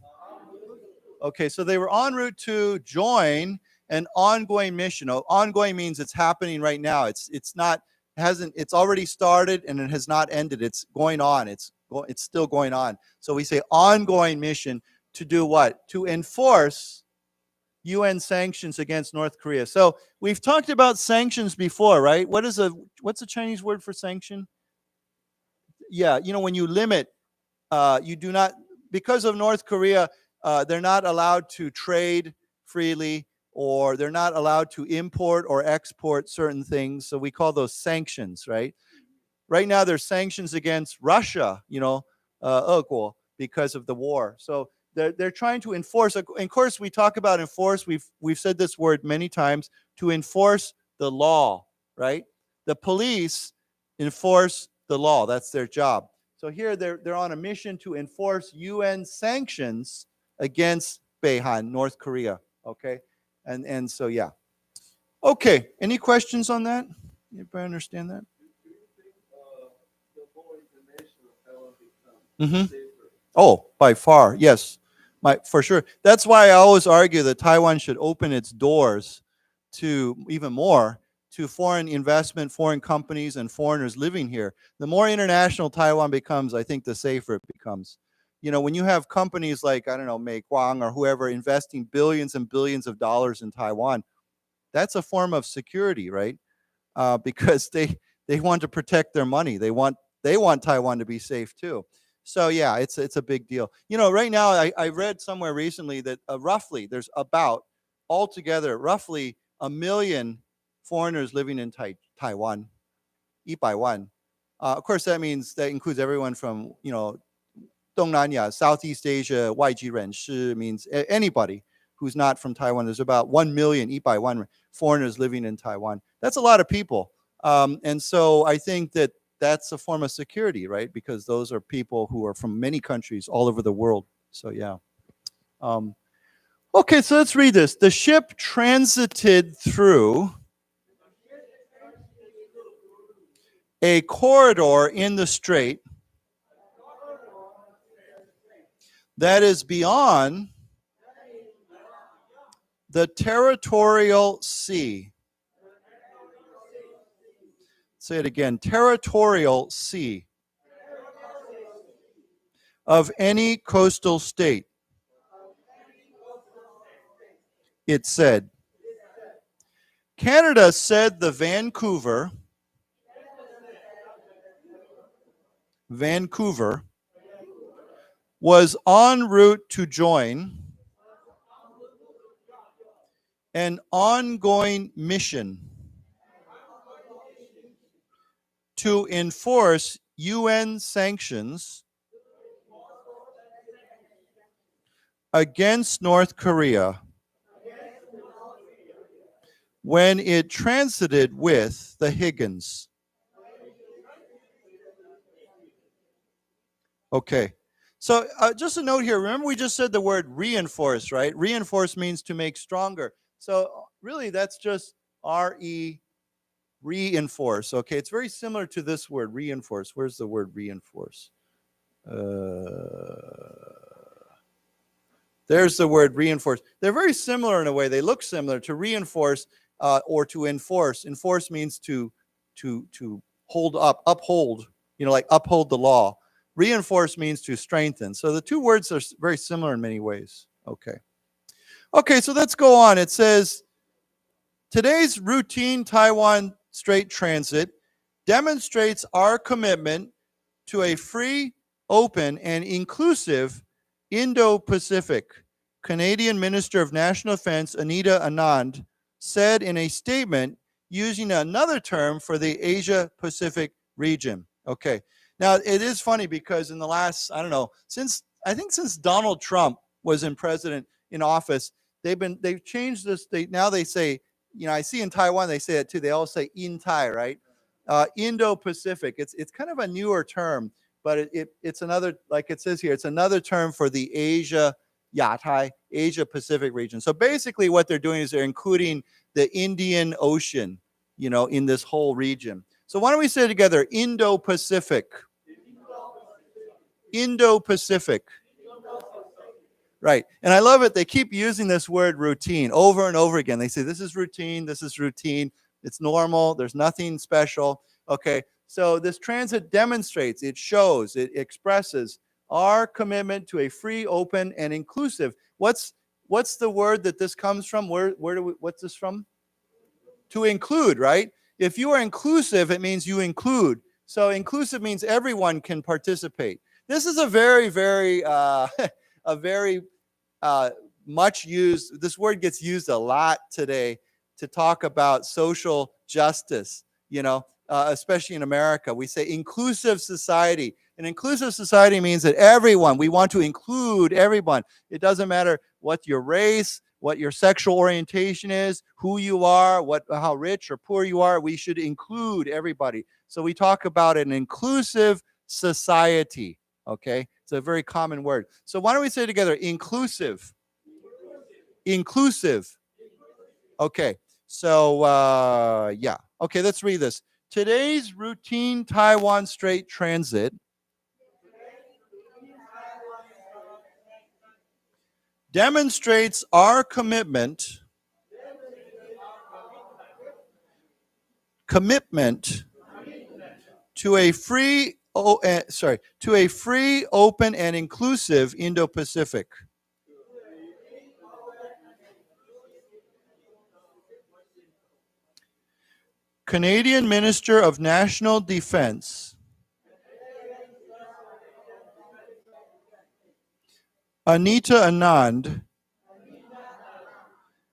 Okay, so they were en route to join an ongoing mission. Ongoing means it's happening right now. It's already started and it has not ended. It's going on. It's still going on. So we say ongoing mission to do what? To enforce UN sanctions against North Korea. So we've talked about sanctions before, right? What's the Chinese word for sanction? Yeah, when you limit, you do not, because of North Korea, they're not allowed to trade freely, or they're not allowed to import or export certain things. So we call those sanctions, right? Right now, there's sanctions against Russia, 俄国, because of the war. So they're trying to enforce. Of course, we talk about enforce. We've said this word many times, to enforce the law, right? The police enforce the law. That's their job. So here they're on a mission to enforce UN sanctions against Beihang, North Korea. Okay, and so yeah. Okay, any questions on that? Anybody understand that? Mm-hmm. Oh, by far, yes, for sure. That's why I always argue that Taiwan should open its doors to even more to foreign investment, foreign companies, and foreigners living here. The more international Taiwan becomes, I think the safer it becomes. When you have companies like, I don't know, Meiguang or whoever investing billions and billions of dollars in Taiwan, that's a form of security, right? Because they want to protect their money. They want Taiwan to be safe too. So yeah, it's a big deal. Right now I read somewhere recently that roughly there's about altogether roughly 1 million foreigners living in Taiwan, 100万. Of course, that includes everyone from, 东南亚, Southeast Asia, 外籍人士 means anybody who's not from Taiwan. There's about 1 million, 100万 foreigners living in Taiwan. That's a lot of people. And so I think that's a form of security, right? Because those are people who are from many countries all over the world. So yeah. Okay, so let's read this. The ship transited through a corridor in the strait that is beyond the territorial sea. Say it again, territorial sea of any coastal state. It said. Canada said the Vancouver was en route to join an ongoing mission to enforce UN sanctions against North Korea when it transited with the Higgins. Okay, so just a note here. Remember we just said the word reinforce, right? Reinforce means to make stronger. So really that's just reinforce. Okay, it's very similar to this word, reinforce. Where's the word reinforce? There's the word reinforce. They're very similar in a way. They look similar to reinforce or to enforce. Enforce means to hold up, uphold, like uphold the law. Reinforce means to strengthen. So the two words are very similar in many ways. Okay, so let's go on. It says, today's routine Taiwan Strait transit demonstrates our commitment to a free, open, and inclusive Indo-Pacific. Canadian Minister of National Defense Anita Anand said in a statement using another term for the Asia-Pacific region. Okay, now it is funny because in the last, since Donald Trump was in office, they've changed this. Now they say, I see in Taiwan they say it too. They all say Intai, right? Indo-Pacific. It's kind of a newer term, but it's another, like it says here, it's another term for the Yatai, Asia-Pacific region. So basically what they're doing is they're including the Indian Ocean, in this whole region. So why don't we say together, Indo-Pacific. Indo-Pacific. Right. And I love it. They keep using this word routine over and over again. They say, this is routine. This is routine. It's normal. There's nothing special. Okay. So this transit demonstrates, it shows, it expresses our commitment to a free, open, and inclusive. What's the word that this comes from? What's this from? To include, right? If you are inclusive, it means you include. So inclusive means everyone can participate. This is a very, very, much used, this word gets used a lot today to talk about social justice, especially in America. We say inclusive society. An inclusive society means that we want to include everyone. It doesn't matter what your race, what your sexual orientation is, who you are, how rich or poor you are. We should include everybody. So we talk about an inclusive society. Okay, it's a very common word. So why don't we say together, inclusive? Inclusive. Okay, so yeah. Okay, let's read this. Today's routine Taiwan Strait transit demonstrates our commitment to a free, open, and inclusive Indo-Pacific. Canadian Minister of National Defense Anita Anand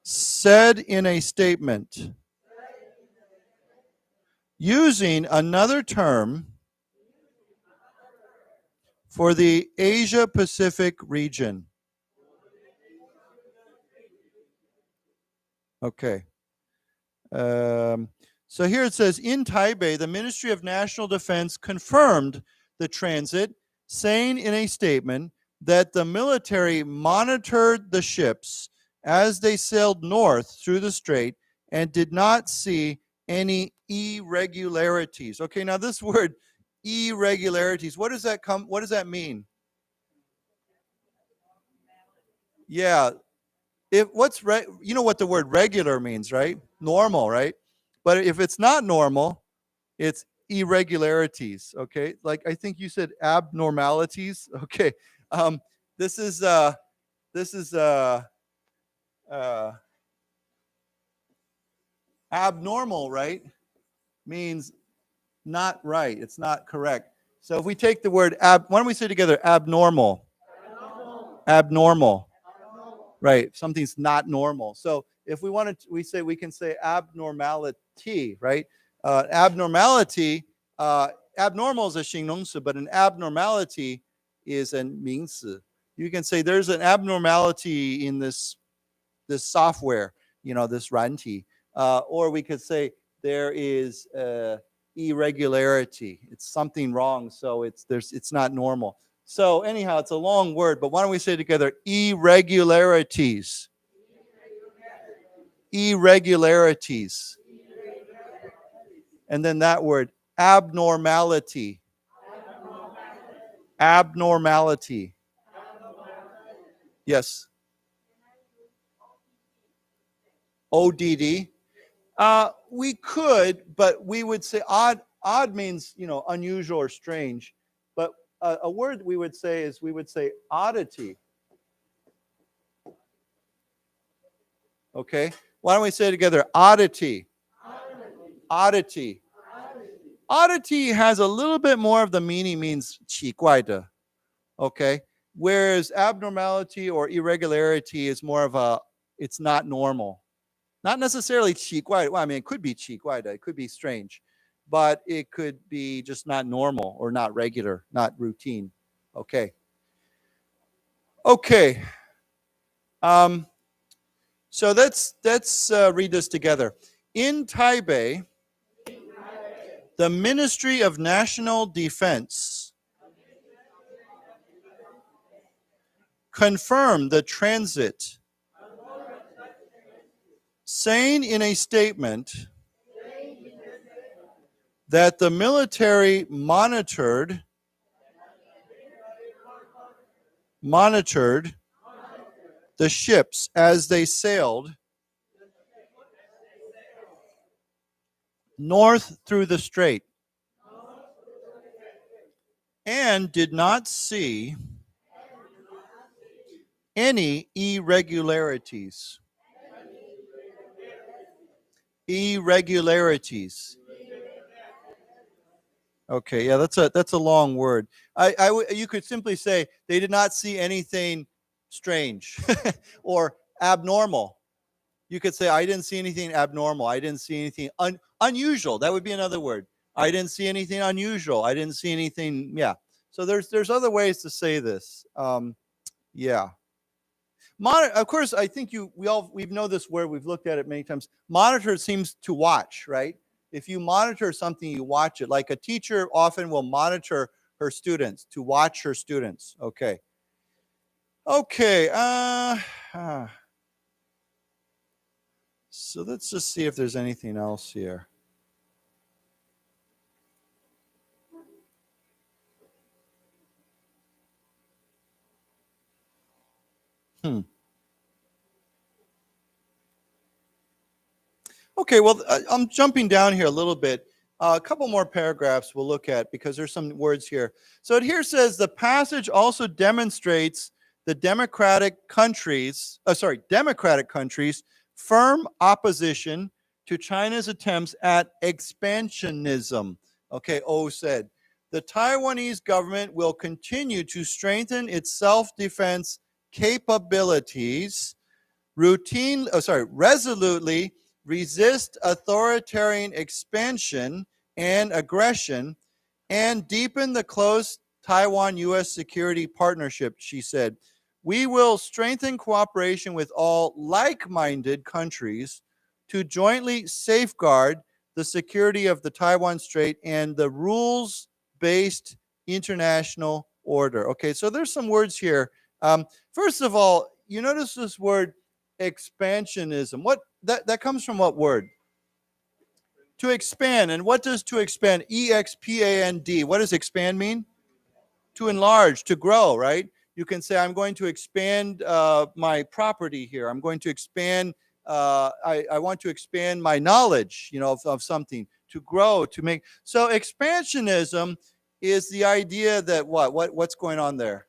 said in a statement, using another term for the Asia-Pacific region. Okay. So here it says, in Taipei, the Ministry of National Defense confirmed the transit, saying in a statement that the military monitored the ships as they sailed north through the strait and did not see any irregularities. Okay, now this word irregularities, what does that mean? Yeah. You know what the word regular means, right? Normal, right? But if it's not normal, it's irregularities, okay? Like I think you said abnormalities. Okay. This is abnormal, right? Means not right. It's not correct. So if we take the word why don't we say together abnormal? Abnormal. Right. Something's not normal. So if we wanted to, we can say abnormality, right? Abnormality, abnormal is a 形容词, but an abnormality is a 名词. You can say there's an abnormality in this software, this 软体. Or we could say there is irregularity. It's something wrong, so it's not normal. So anyhow, it's a long word, but why don't we say together, irregularities. Irregularities. And then that word, abnormality. Abnormality. Yes. ODD. We could, but we would say odd. Odd means, unusual or strange. But a word we would say oddity. Okay. Why don't we say together, oddity? Oddity. Oddity has a little bit more of the meaning, means 奇怪的. Okay. Whereas abnormality or irregularity is more of it's not normal. Not necessarily 奇怪. Well, I mean, it could be 奇怪的. It could be strange. But it could be just not normal or not regular, not routine. Okay. Okay. So let's read this together. In Taipei, the Ministry of National Defense confirmed the transit, saying in a statement that the military monitored the ships as they sailed north through the strait and did not see any irregularities. Okay, yeah, that's a long word. You could simply say they did not see anything strange or abnormal. You could say I didn't see anything abnormal. I didn't see anything unusual. That would be another word. I didn't see anything unusual. I didn't see anything. Yeah. So there's other ways to say this. Yeah. Of course, I think we know this word. We've looked at it many times. Monitor seems to watch, right? If you monitor something, you watch it. Like a teacher often will monitor her students, to watch her students. Okay. Okay. So let's just see if there's anything else here. Okay, well, I'm jumping down here a little bit. A couple more paragraphs we'll look at because there's some words here. So it here says the passage also demonstrates the democratic countries' firm opposition to China's attempts at expansionism. Okay, O said, the Taiwanese government will continue to strengthen its self-defense capabilities, resolutely resist authoritarian expansion and aggression, and deepen the close Taiwan-U.S. security partnership, she said. We will strengthen cooperation with all like-minded countries to jointly safeguard the security of the Taiwan Strait and the rules-based international order. Okay, so there's some words here. First of all, you notice this word expansionism. What that comes from what word? To expand. And what does to expand? E-X-P-A-N-D. What does expand mean? To enlarge, to grow, right? You can say, I'm going to expand my property here. I'm going to expand, I want to expand my knowledge, of something, to grow, to make. So expansionism is the idea that what's going on there?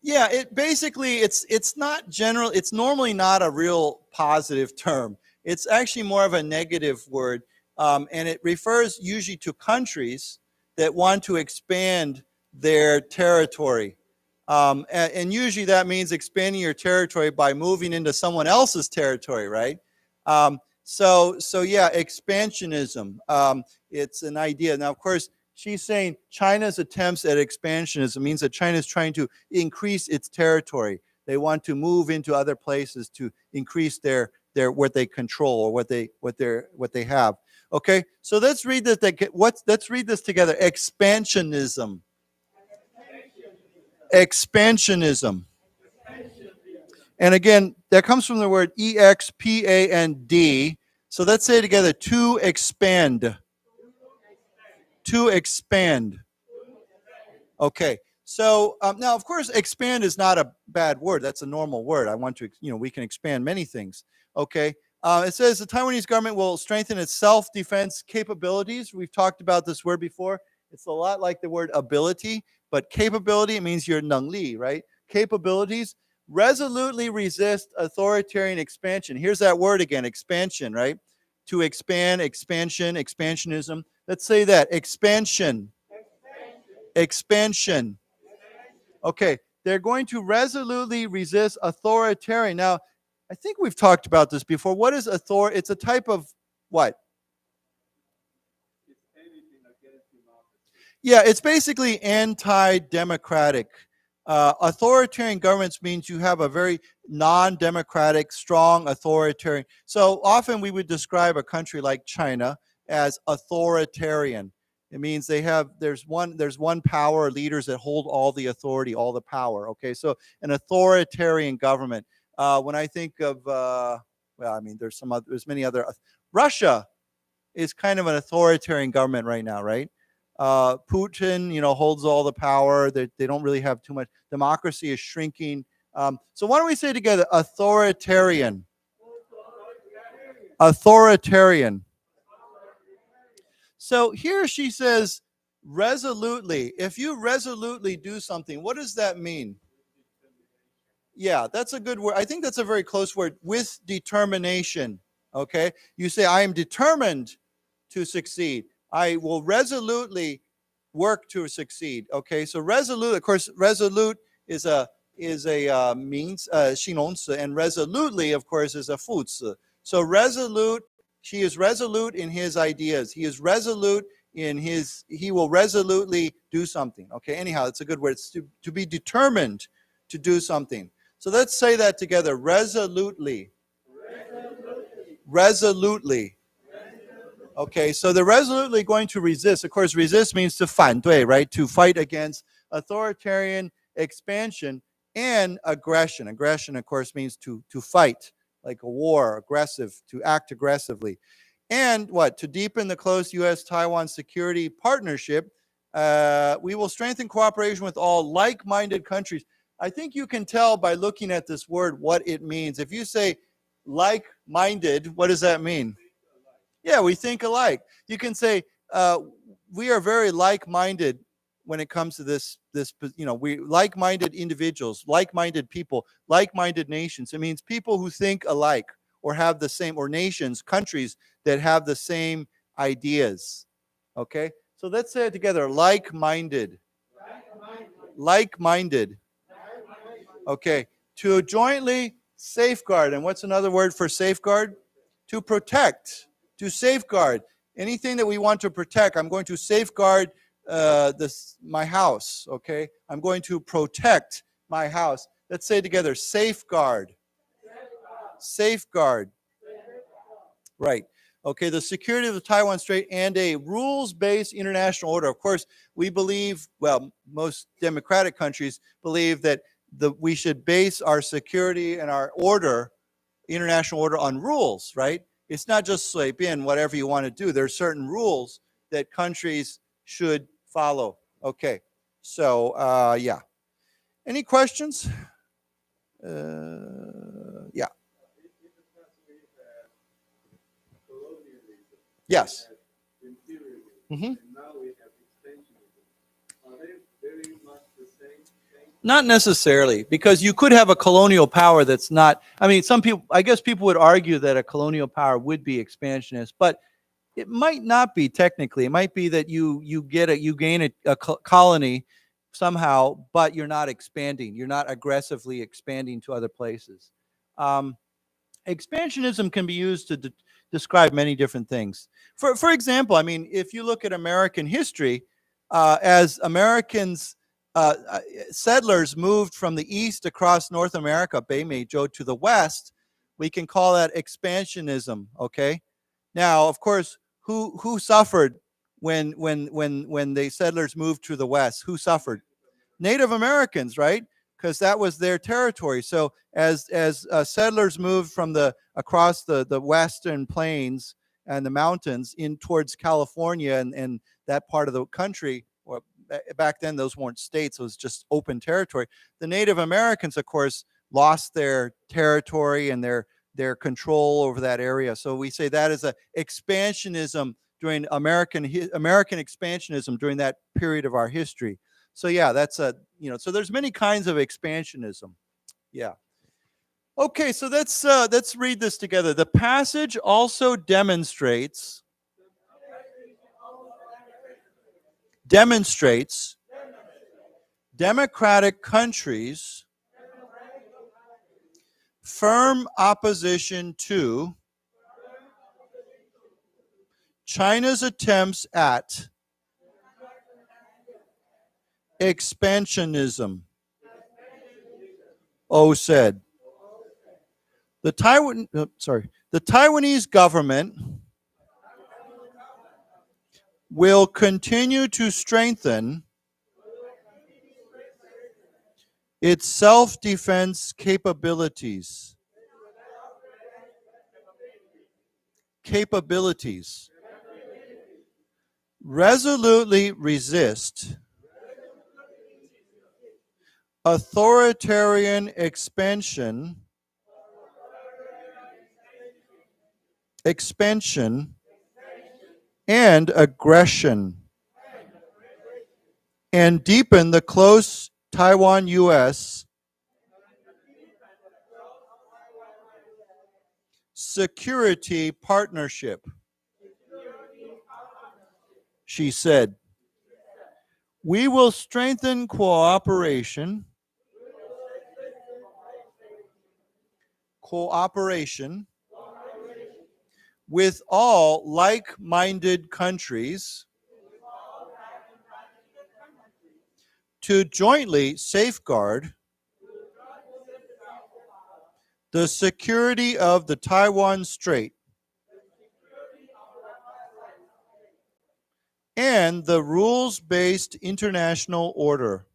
Yeah, it's not general. It's normally not a real positive term. It's actually more of a negative word, and it refers usually to countries that want to expand their territory, and usually that means expanding your territory by moving into someone else's territory, right? So yeah, expansionism. It's an idea. Now, of course, she's saying China's attempts at expansionism means that China is trying to increase its territory. They want to move into other places to increase their what they control or what they have. Okay, so let's read this. Let's read this together. Expansionism. Expansionism. And again, that comes from the word E-X-P-A-N-D. So let's say it together. To expand. To expand. Okay. So now, of course, expand is not a bad word. That's a normal word. I want to, we can expand many things. Okay. It says the Taiwanese government will strengthen its self-defense capabilities. We've talked about this word before. It's a lot like the word ability, but capability, it means your 能力, right? Capabilities. Resolutely resist authoritarian expansion. Here's that word again, expansion, right? To expand, expansion, expansionism. Let's say that. Expansion. Expansion. Okay. They're going to resolutely resist authoritarian. Now, I think we've talked about this before. What is authority? It's a type of what? Yeah, it's basically anti-democratic. Authoritarian governments means you have a very non-democratic, strong authoritarian. So often we would describe a country like China as authoritarian. It means there's one power, leaders that hold all the authority, all the power. Okay, so an authoritarian government. When I think of, there's many other. Russia is kind of an authoritarian government right now, right? Putin, holds all the power. They don't really have too much. Democracy is shrinking. So why don't we say together, authoritarian. Authoritarian. So here she says, resolutely. If you resolutely do something, what does that mean? Yeah, that's a good word. I think that's a very close word, with determination. Okay? You say, I am determined to succeed. I will resolutely work to succeed. Okay, so resolute, of course, resolute is a means 形容词, and resolutely, of course, is a 副词. So resolute, she is resolute in his ideas. He is resolute in he will resolutely do something. Okay, anyhow, it's a good word. It's to be determined to do something. So let's say that together. Resolutely. Resolutely. Okay, so they're resolutely going to resist. Of course, resist means to 反对, right? To fight against authoritarian expansion and aggression. Aggression, of course, means to fight, like a war, aggressive, to act aggressively. And what? To deepen the close U.S.-Taiwan security partnership, we will strengthen cooperation with all like-minded countries. I think you can tell by looking at this word what it means. If you say like-minded, what does that mean? Yeah, we think alike. You can say we are very like-minded when it comes to this. We like-minded individuals, like-minded people, like-minded nations. It means people who think alike or have the same, or nations, countries that have the same ideas. Okay, so let's say it together: like-minded. Like-minded. Okay, to jointly safeguard. And what's another word for safeguard? To protect. To safeguard anything that we want to protect. I'm going to safeguard my house. Okay, I'm going to protect my house. Let's say together: safeguard. Safeguard. Right. Okay, the security of the Taiwan Strait and a rules-based international order. Of course, we believe, well, most democratic countries believe that we should base our security and our order, international order, on rules, right? It's not just whatever you want to do. There are certain rules that countries should follow. Okay, so yeah. Any questions? Yeah. Yes. Mm-hmm. Not necessarily, because you could have a colonial power that's not, I guess people would argue that a colonial power would be expansionist, but it might not be technically. It might be that you gain a colony somehow, but you're not expanding. You're not aggressively expanding to other places. Expansionism can be used to describe many different things. For example, if you look at American history, as Americans, settlers moved from the east across North America, 北美洲, to the west, we can call that expansionism. Okay. Now, of course, who suffered when the settlers moved to the west? Who suffered? Native Americans, right? Because that was their territory. So as settlers moved from across the western plains and the mountains in towards California and that part of the country, or back then those weren't states, it was just open territory. The Native Americans, of course, lost their territory and their control over that area. So we say that is a expansionism during American expansionism during that period of our history. So yeah, that's so there's many kinds of expansionism. Yeah. Okay, so let's read this together. The passage also demonstrates democratic countries' firm opposition to China's attempts at expansionism. O said. The Taiwanese government will continue to strengthen its self-defense capabilities. Resolutely resist authoritarian expansion and aggression, and deepen the close Taiwan-U.S. security partnership. She said, we will strengthen cooperation with all like-minded countries to jointly safeguard the security of the Taiwan Strait and the rules-based international order.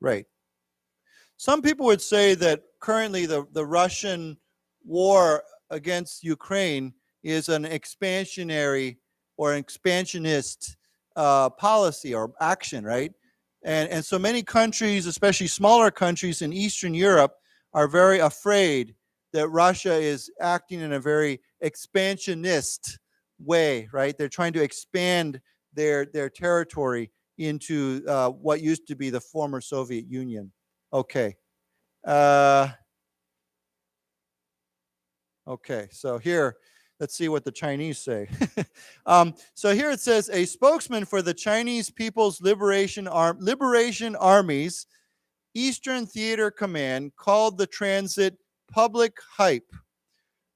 Right. Some people would say that currently the Russian war against Ukraine is an expansionary or an expansionist policy or action, right? And so many countries, especially smaller countries in Eastern Europe, are very afraid that Russia is acting in a very expansionist way, right? They're trying to expand their territory into what used to be the former Soviet Union. Okay. Okay, so here, let's see what the Chinese say. So here it says, a spokesman for the Chinese People's Liberation Army's Eastern Theater Command called the transit public hype.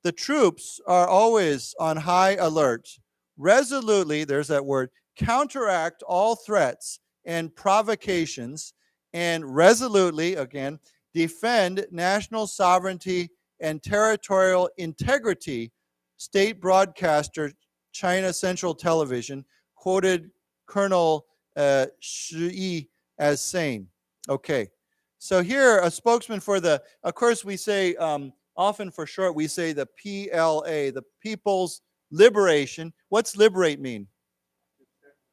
The troops are always on high alert, resolutely, there's that word, counteract all threats and provocations, and resolutely, again, defend national sovereignty and territorial integrity, state broadcaster China Central Television quoted Colonel Shi Yi as saying. Okay, so here a spokesman for the, of course we say, often for short, we say the PLA, the People's Liberation. What's liberate mean?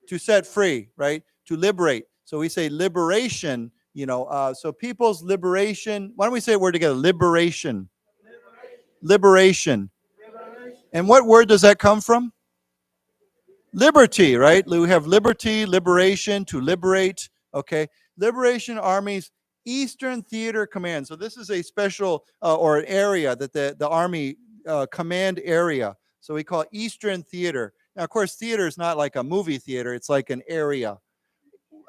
To set free, right? To liberate. So we say liberation, so People's Liberation. Why don't we say a word together? Liberation. Liberation. And what word does that come from? Liberty, right? We have liberty, liberation, to liberate. Okay. Liberation Army's Eastern Theater Command. So this is a special or an area that the Army command area. So we call it Eastern Theater. Now, of course, theater is not like a movie theater. It's like an area.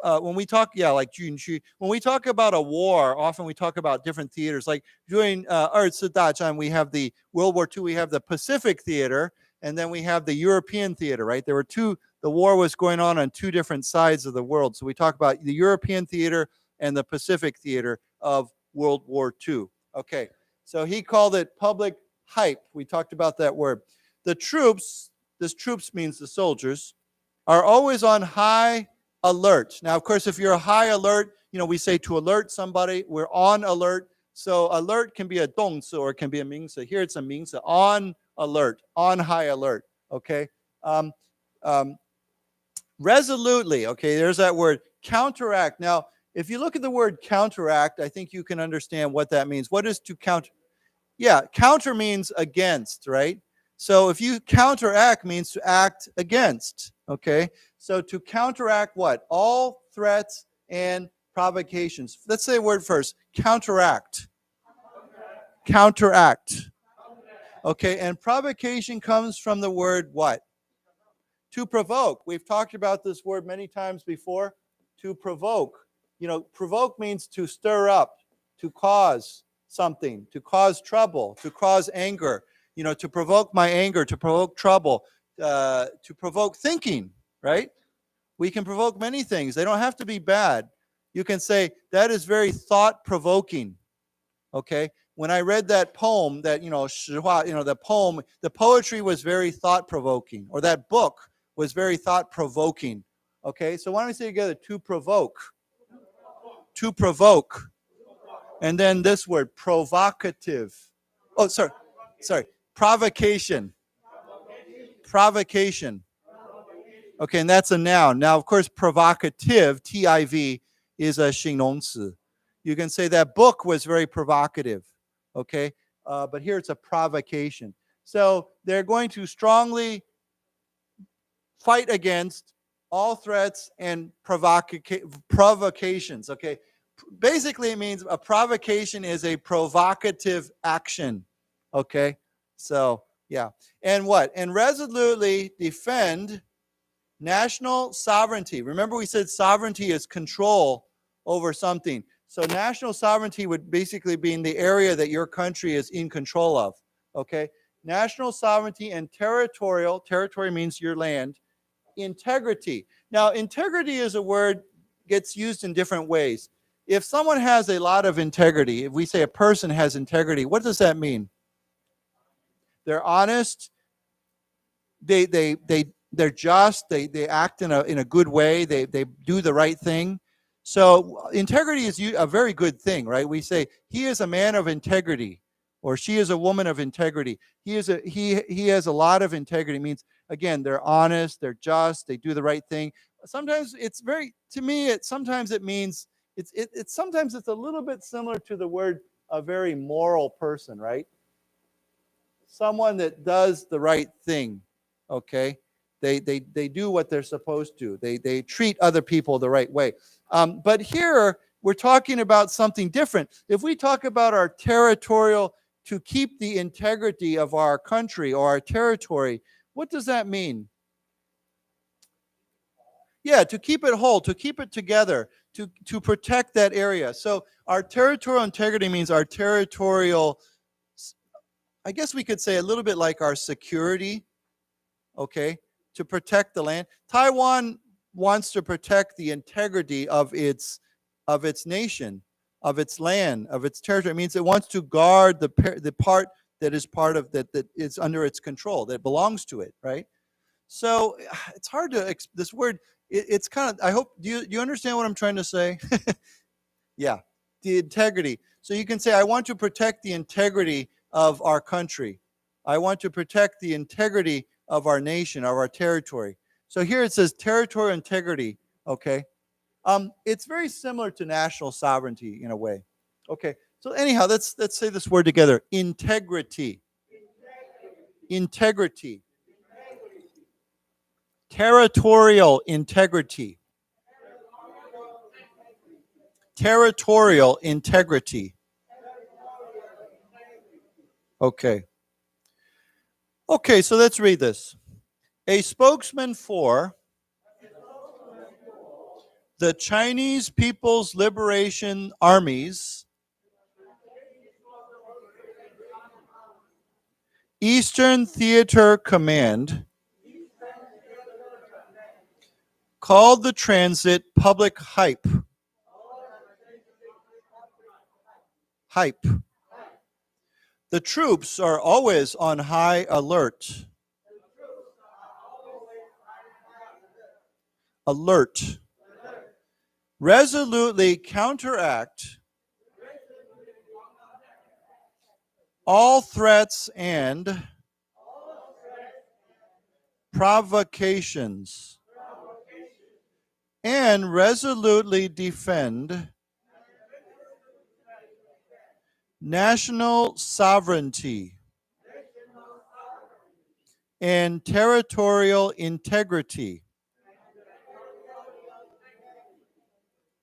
When we talk, like Junqu, when we talk about a war, often we talk about different theaters. Like during 二次大战, we have the World War II, we have the Pacific Theater, and then we have the European Theater, right? There were the war was going on two different sides of the world. So we talk about the European Theater and the Pacific Theater of World War II. Okay, so he called it public hype. We talked about that word. The troops, this troops means the soldiers, are always on high alert. Now, of course, if you're a high alert, we say to alert somebody, we're on alert. So alert can be a 动词 or it can be a 名词. Here it's a 名词, on alert, on high alert, okay? Resolutely, okay, there's that word, counteract. Now, if you look at the word counteract, I think you can understand what that means. What is to counter? Yeah, counter means against, right? So if you counteract means to act against, okay? So to counteract what? All threats and provocations. Let's say a word first. Counteract. Counteract. Okay, and provocation comes from the word what? To provoke. We've talked about this word many times before. To provoke. Provoke means to stir up, to cause something, to cause trouble, to cause anger. To provoke my anger, to provoke trouble, to provoke thinking, right? We can provoke many things. They don't have to be bad. You can say, that is very thought-provoking. Okay? When I read that poem, that, 实话, the poem, the poetry was very thought-provoking, or that book was very thought-provoking. Okay? So why don't we say together, to provoke. To provoke. And then this word, provocative. Oh, sorry. Provocation. Provocation. Okay, and that's a noun. Now, of course, provocative, T-I-V, is a 形容词. You can say that book was very provocative. Okay, but here it's a provocation. So they're going to strongly fight against all threats and provocations. Okay, basically it means a provocation is a provocative action. Okay, so yeah. And what? And resolutely defend national sovereignty. Remember we said sovereignty is control over something. So national sovereignty would basically be in the area that your country is in control of. Okay? National sovereignty and territorial means your land, integrity. Now, integrity is a word gets used in different ways. If someone has a lot of integrity, if we say a person has integrity, what does that mean? They're honest, they're just, they act in a good way, they do the right thing. So integrity is a very good thing, right? We say he is a man of integrity, or she is a woman of integrity. He has a lot of integrity. It means, again, they're honest, they're just, they do the right thing. Sometimes it's sometimes it means sometimes it's a little bit similar to the word a very moral person, right? Someone that does the right thing. Okay, they do what they're supposed to. They treat other people the right way. But here we're talking about something different. If we talk about our territorial, to keep the integrity of our country or our territory, what does that mean? Yeah, to keep it whole, to keep it together, to protect that area. So our territorial integrity means our territorial, I guess we could say a little bit like our security. Okay, to protect the land. Taiwan wants to protect the integrity of its nation, of its land, of its territory. It means it wants to guard the part that is part of that is under its control, that belongs to it, right? So it's hard to this word. It's kind of. I hope you understand what I'm trying to say. Yeah, the integrity. So you can say, I want to protect the integrity of our country. I want to protect the integrity of our nation, of our territory. So here it says territorial integrity, okay? It's very similar to national sovereignty in a way. Okay, so anyhow, let's say this word together. Integrity. Integrity. Territorial integrity. Territorial integrity. Okay. Okay, so let's read this. A spokesman for the Chinese People's Liberation Army's Eastern Theater Command called the transit public hype. Hype. The troops are always on high alert. Alert. Resolutely counteract all threats and provocations, and resolutely defend national sovereignty and territorial integrity.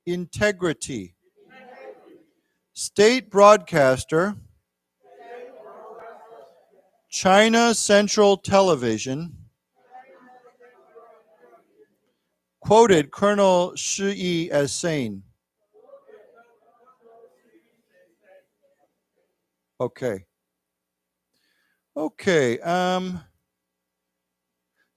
Integrity. State broadcaster, China Central Television, quoted Colonel Shi Yi as saying, okay. Okay.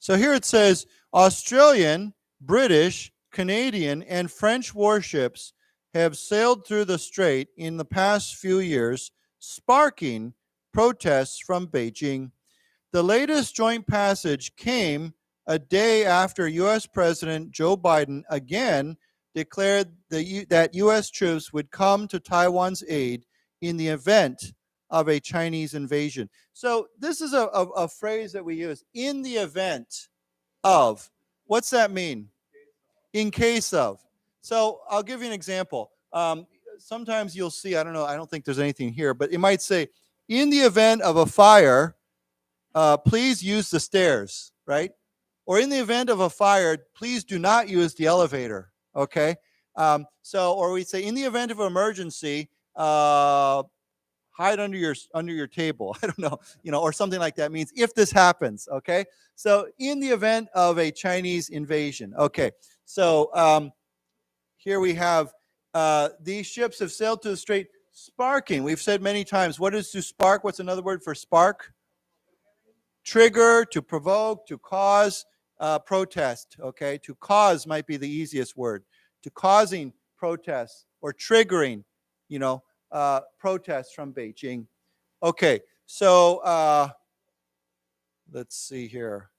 So here it says, Australian British, Canadian, and French warships have sailed through the strait in the past few years, sparking protests from Beijing. The latest joint passage came a day after U.S. President Joe Biden again declared that U.S. troops would come to Taiwan's aid in the event of a Chinese invasion. So this is a phrase that we use, in the event of. What's that mean? In case of. So I'll give you an example. Sometimes you'll see, I don't think there's anything here, but it might say, in the event of a fire, please use the stairs, right? Or in the event of a fire, please do not use the elevator, okay? Or we say, in the event of an emergency, hide under your table. I don't know, or something like that means if this happens, okay? So in the event of a Chinese invasion, okay. So here we have these ships have sailed to the strait, sparking. We've said many times, what is to spark? What's another word for spark? Trigger, to provoke, to cause protest, okay? To cause might be the easiest word. To causing protests or triggering, protests from Beijing. Okay, so let's see here.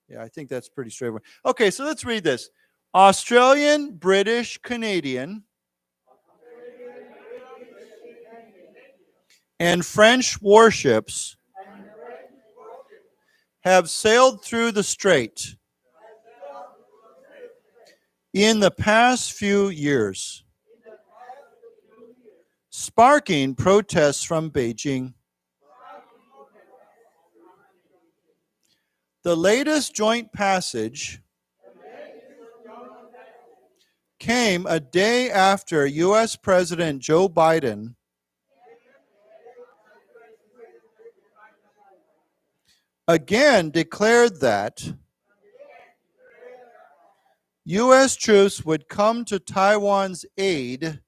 Yeah, I think that's pretty straightforward. Okay, so let's read this. Australian, British, Canadian, and French warships have sailed through the strait in the past few years, sparking protests from Beijing. The latest joint passage came a day after U.S. President Joe Biden again declared that U.S. troops would come to Taiwan's aid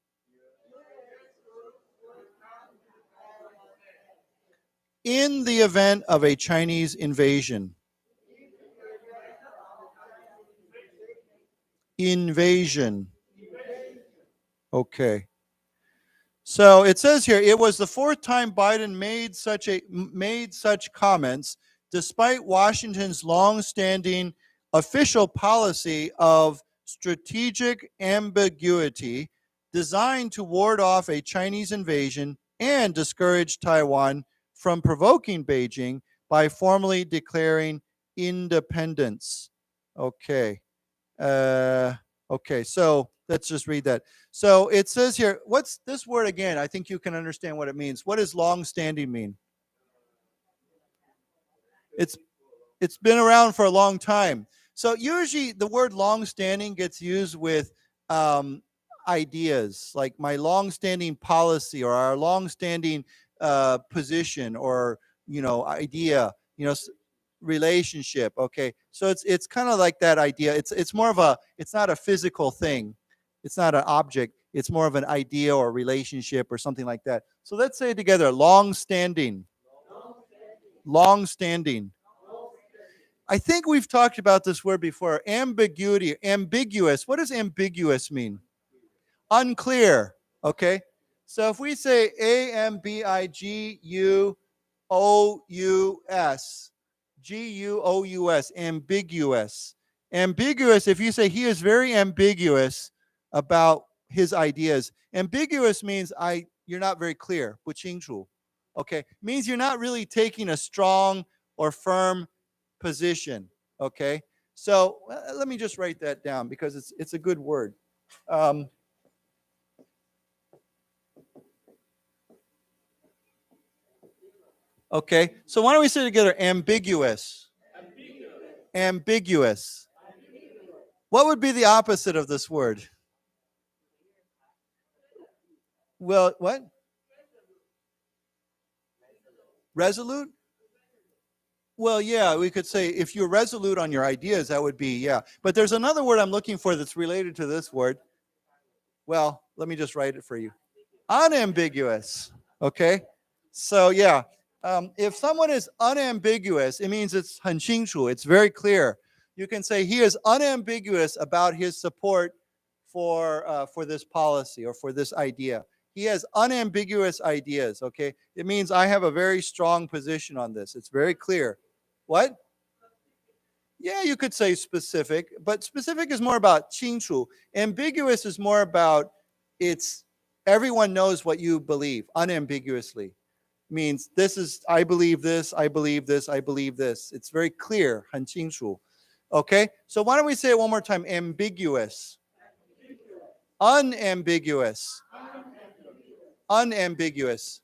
in the event of a Chinese invasion. Invasion. Okay. So it says here, it was the fourth time Biden made such comments, despite Washington's long-standing official policy of strategic ambiguity designed to ward off a Chinese invasion and discourage Taiwan from provoking Beijing by formally declaring independence. Okay. Okay, so let's just read that. So it says here, what's this word again? I think you can understand what it means. What does long-standing mean? It's been around for a long time. So usually the word long-standing gets used with ideas, like my long-standing policy or our long-standing position or, idea, relationship. Okay, so it's kind of like that idea. It's more of it's not a physical thing. It's not an object. It's more of an idea or relationship or something like that. So let's say it together. Long-standing. Long-standing. I think we've talked about this word before. Ambiguity. Ambiguous. What does ambiguous mean? Unclear. Okay. So if we say ambiguous, G-U-O-U-S, ambiguous. Ambiguous, if you say he is very ambiguous about his ideas. Ambiguous means you're not very clear, 不清楚. Okay, means you're not really taking a strong or firm position. Okay, so let me just write that down because it's a good word. Okay, so why don't we say together ambiguous? Ambiguous. What would be the opposite of this word? Well, what? Resolute? Well, yeah, we could say if you're resolute on your ideas, that would be, yeah. But there's another word I'm looking for that's related to this word. Well, let me just write it for you. Unambiguous. Okay, so yeah. If someone is unambiguous, it means it's 很清楚, it's very clear. you can say he is unambiguous about his support for this policy or for this idea. He has unambiguous ideas, okay? It means I have a very strong position on this. It's very clear. What? Yeah, you could say specific, but specific is more about 清楚. Ambiguous is more about everyone knows what you believe unambiguously. Means this is, I believe this, I believe this, I believe this. It's very clear, 很清楚. Okay, so why don't we say it one more time? Ambiguous. Unambiguous. Unambiguous.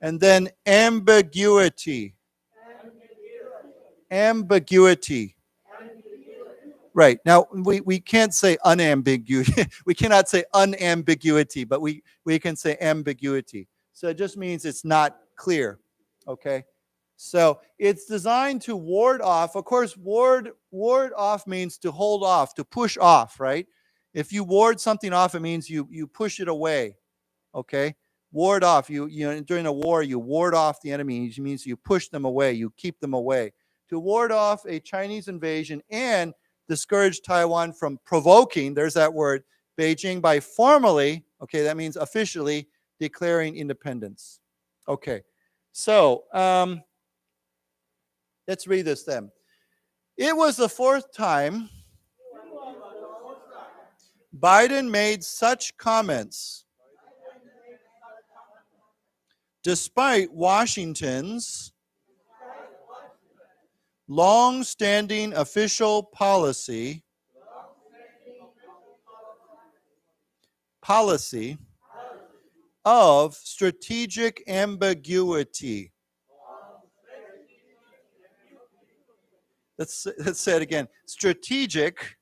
And then ambiguity. Ambiguity. Right. Now, we can't say unambiguity. We cannot say unambiguity, but we can say ambiguity. So it just means it's not clear. Okay. So it's designed to ward off. Of course, ward off means to hold off, to push off, right? If you ward something off, it means you push it away. Okay. Ward off. You during a war, you ward off the enemy. It means you push them away, you keep them away. To ward off a Chinese invasion and discourage Taiwan from provoking, there's that word, Beijing, by formally, okay, that means officially declaring independence. Okay, so let's read this then. It was the fourth time Biden made such comments, despite Washington's long-standing official policy of strategic ambiguity. Let's say it again. Strategic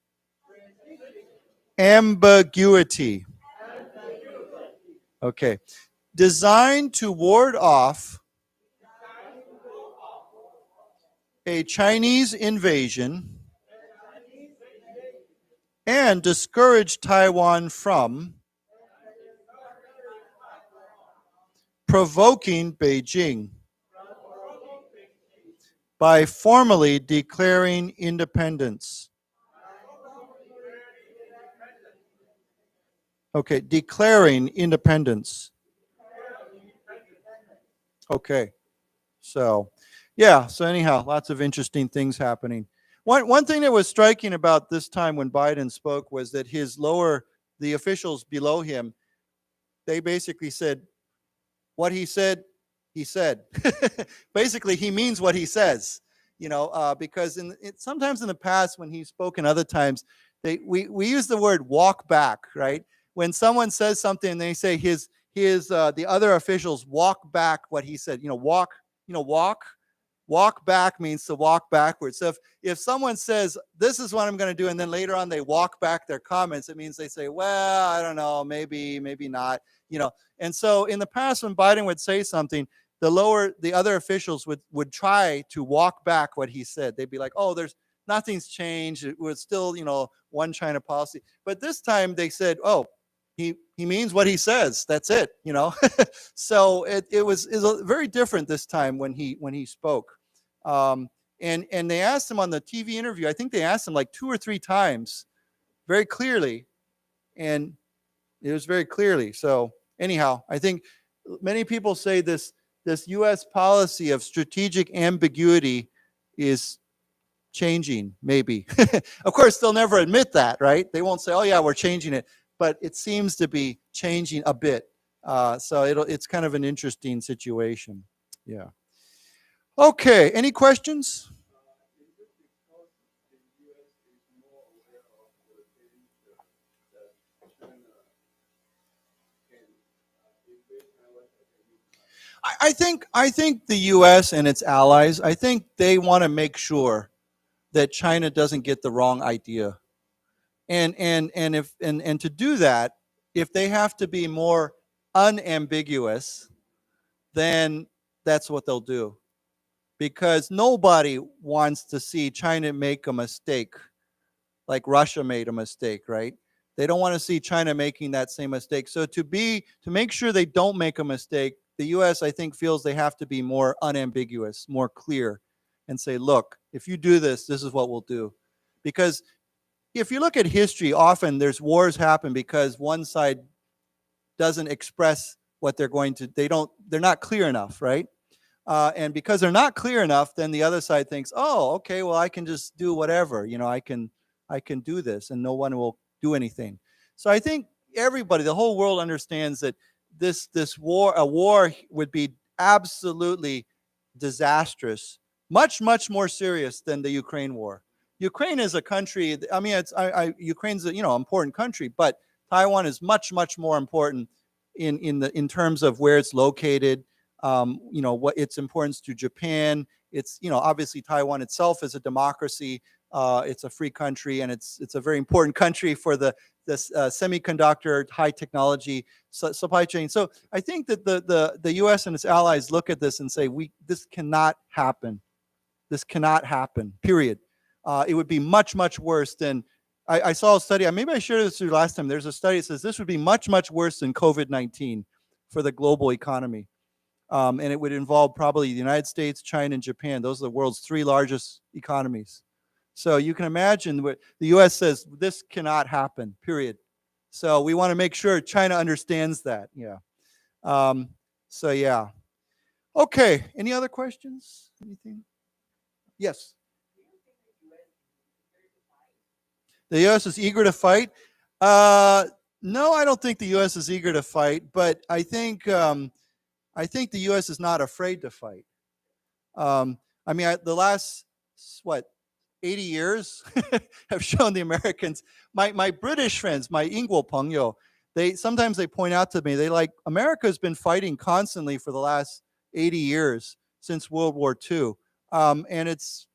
ambiguity. Okay. Designed to ward off a Chinese invasion and discourage Taiwan from provoking Beijing by formally declaring independence. Okay, declaring independence. Okay, so yeah, so anyhow, lots of interesting things happening. One thing that was striking about this time when Biden spoke was that the officials below him, they basically said, what he said, he said. Basically, he means what he says, because sometimes in the past when he spoke and other times, we use the word walk back, right? When someone says something and they say the other officials walk back what he said, walk back means to walk backwards. So if someone says, this is what I'm going to do, and then later on they walk back their comments, it means they say, well, I don't know, maybe not, And so in the past, when Biden would say something, the other officials would try to walk back what he said. They'd be like, oh, nothing's changed. It was still, one China policy. But this time they said, oh, he means what he says. That's it, So it was very different this time when he spoke. And they asked him on the TV interview, I think they asked him like 2 or 3 times very clearly, and it was very clearly. So anyhow, I think many people say this U.S. policy of strategic ambiguity is changing, maybe. Of course, they'll never admit that, right? They won't say, oh yeah, we're changing it, but it seems to be changing a bit. So it's kind of an interesting situation. Yeah. Okay, any questions? I think the U.S. and its allies, I think they want to make sure that China doesn't get the wrong idea, and to do that, if they have to be more unambiguous, then that's what they'll do, because nobody wants to see China make a mistake like Russia made a mistake, right? They don't want to see China making that same mistake. So to make sure they don't make a mistake, the U.S., I think, feels they have to be more unambiguous, more clear. and say, look, if you do this, this is what we'll do. Because if you look at history, often there's wars happen because one side doesn't express what they're going to, they're not clear enough, right? And because they're not clear enough, then the other side thinks, oh, okay, well, I can just do whatever, I can do this and no one will do anything. So I think everybody, the whole world understands that a war would be absolutely disastrous, much more serious than the Ukraine war. Ukraine is a country, I mean, Ukraine's a, important country, but Taiwan is much more important in terms of where it's located, what its importance to Japan. It's, obviously Taiwan itself is a democracy. It's a free country, and it's a very important country for the semiconductor high technology supply chain. So I think that the U.S. and its allies look at this and say, this cannot happen. This cannot happen, period. It would be much worse than, I saw a study, maybe I shared this with you last time. There's a study that says this would be much worse than COVID-19 for the global economy. And it would involve probably the United States, China, and Japan. Those are the world's 3 largest economies. So you can imagine what the U.S. says, this cannot happen, period. So we want to make sure China understands that. Yeah. So yeah. Okay. Any other questions? Anything? Yes. The U.S. is eager to fight? No, I don't think the U.S. is eager to fight, but I think the U.S. is not afraid to fight. The last, 80 years have shown the Americans, my British friends, my 英国朋友, sometimes they point out to me, America's been fighting constantly for the last 80 years since World War II. And it's,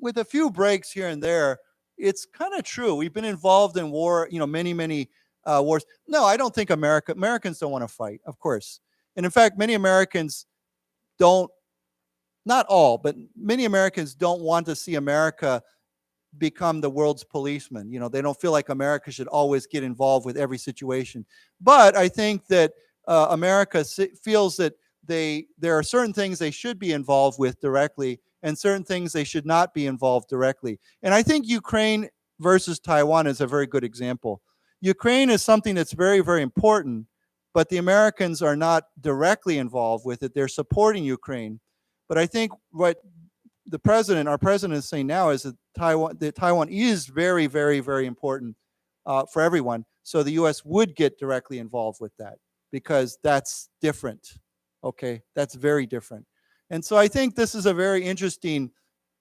with a few breaks here and there, it's kind of true. We've been involved in war, many wars. No, I don't think Americans don't want to fight, of course. And in fact, many Americans don't, not all, but many Americans don't want to see America become the world's policeman. They don't feel like America should always get involved with every situation. But I think that America feels that there are certain things they should be involved with directly and certain things they should not be involved directly. And I think Ukraine versus Taiwan is a very good example. Ukraine is something that's very important, but the Americans are not directly involved with it. They're supporting Ukraine. But I think what our president is saying now is that Taiwan is very important for everyone. So the U.S. would get directly involved with that because that's different. Okay, that's very different. And so I think this is a very interesting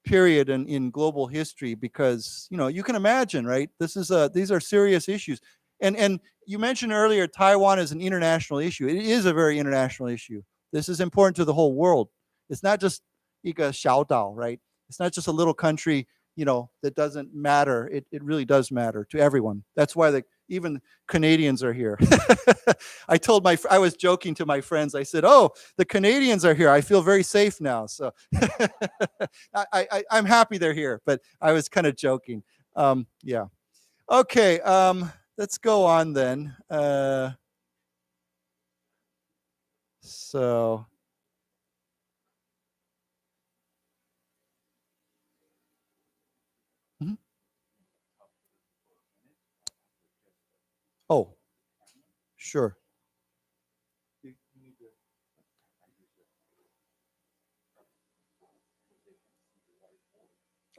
period in global history because, you can imagine, right? These are serious issues. And you mentioned earlier, Taiwan is an international issue. It is a very international issue. This is important to the whole world. It's not just 一个小岛, right? It's not just a little country, that doesn't matter. It really does matter to everyone. That's why even Canadians are here. I was joking to my friends. I said, oh, the Canadians are here. I feel very safe now. So I'm happy they're here, but I was kind of joking. Yeah. Okay. Let's go on then. Oh, sure.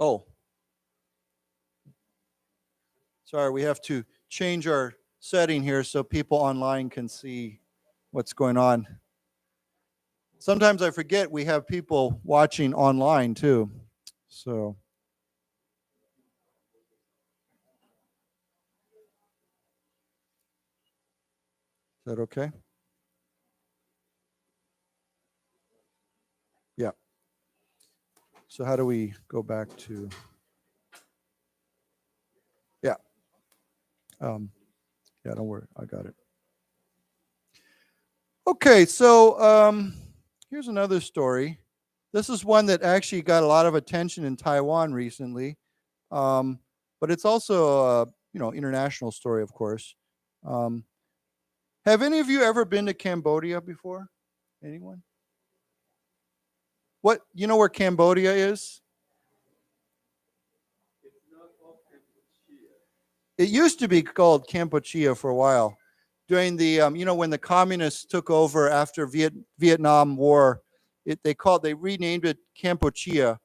Oh, sorry, we have to change our setting here so people online can see what's going on. Sometimes I forget we have people watching online too. So. Is that okay? Yeah. So how do we go back to? Yeah. Yeah, don't worry. I got it. Okay, so here's another story. This is one that actually got a lot of attention in Taiwan recently, but it's also a international story, of course. Have any of you ever been to Cambodia before? Anyone? You know where Cambodia is? it used to be called Kampuchea for a while. During the, when the communists took over after Vietnam War, they renamed it Kampuchea,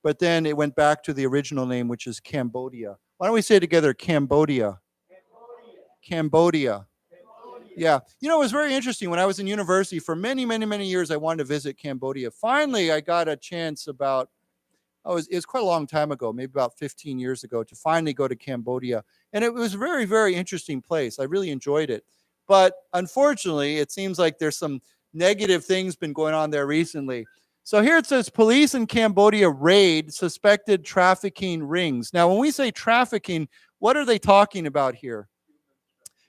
but then it went back to the original name, which is Cambodia. Why don't we say together, Cambodia? Cambodia. Yeah. It was very interesting. When I was in university for many, many, many years, I wanted to visit Cambodia. Finally, I got a chance it was quite a long time ago, maybe about 15 years ago, to finally go to Cambodia. And it was a very, very interesting place. I really enjoyed it. But unfortunately, it seems like there's some negative things been going on there recently. So here it says, police in Cambodia raid suspected trafficking rings. Now, when we say trafficking, what are they talking about here?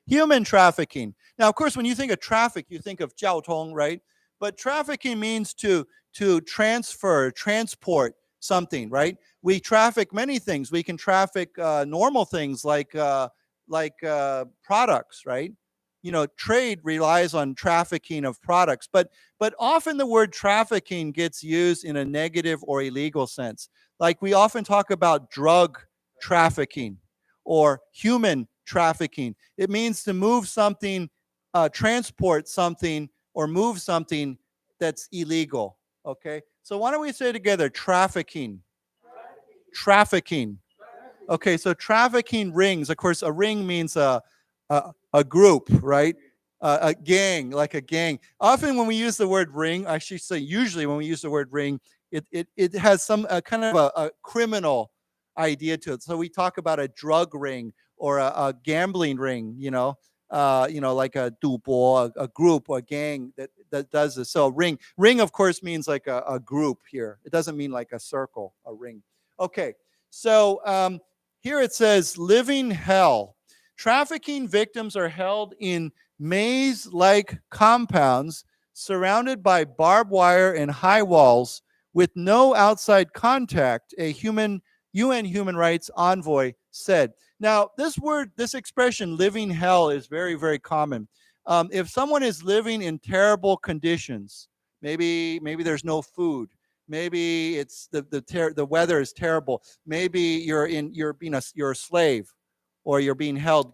Human trafficking. Now, of course, when you think of traffic, you think of 交通, right? But trafficking means to transport something, right? We traffic many things. We can traffic normal things like products, right? Trade relies on trafficking of products, but often the word trafficking gets used in a negative or illegal sense. Like we often talk about drug trafficking or human trafficking. It means to move something, transport something, or move something that's illegal. Okay, so why don't we say together, trafficking? Trafficking. Okay, so trafficking rings. Of course, a ring means a group, right? A gang, like a gang. Often when we use the word ring, I should say usually when we use the word ring, it has some kind of a criminal idea to it. So we talk about a drug ring or a gambling ring, like a 赌博, a group or a gang that does this. So ring of course means like a group here. It doesn't mean like a circle, a ring. Okay, so here it says living hell. Trafficking victims are held in maze-like compounds surrounded by barbed wire and high walls with no outside contact, a UN human rights envoy said. Now, this expression, living hell, is very, very common. If someone is living in terrible conditions, maybe there's no food, maybe it's the weather is terrible, maybe you're a slave, or you're being held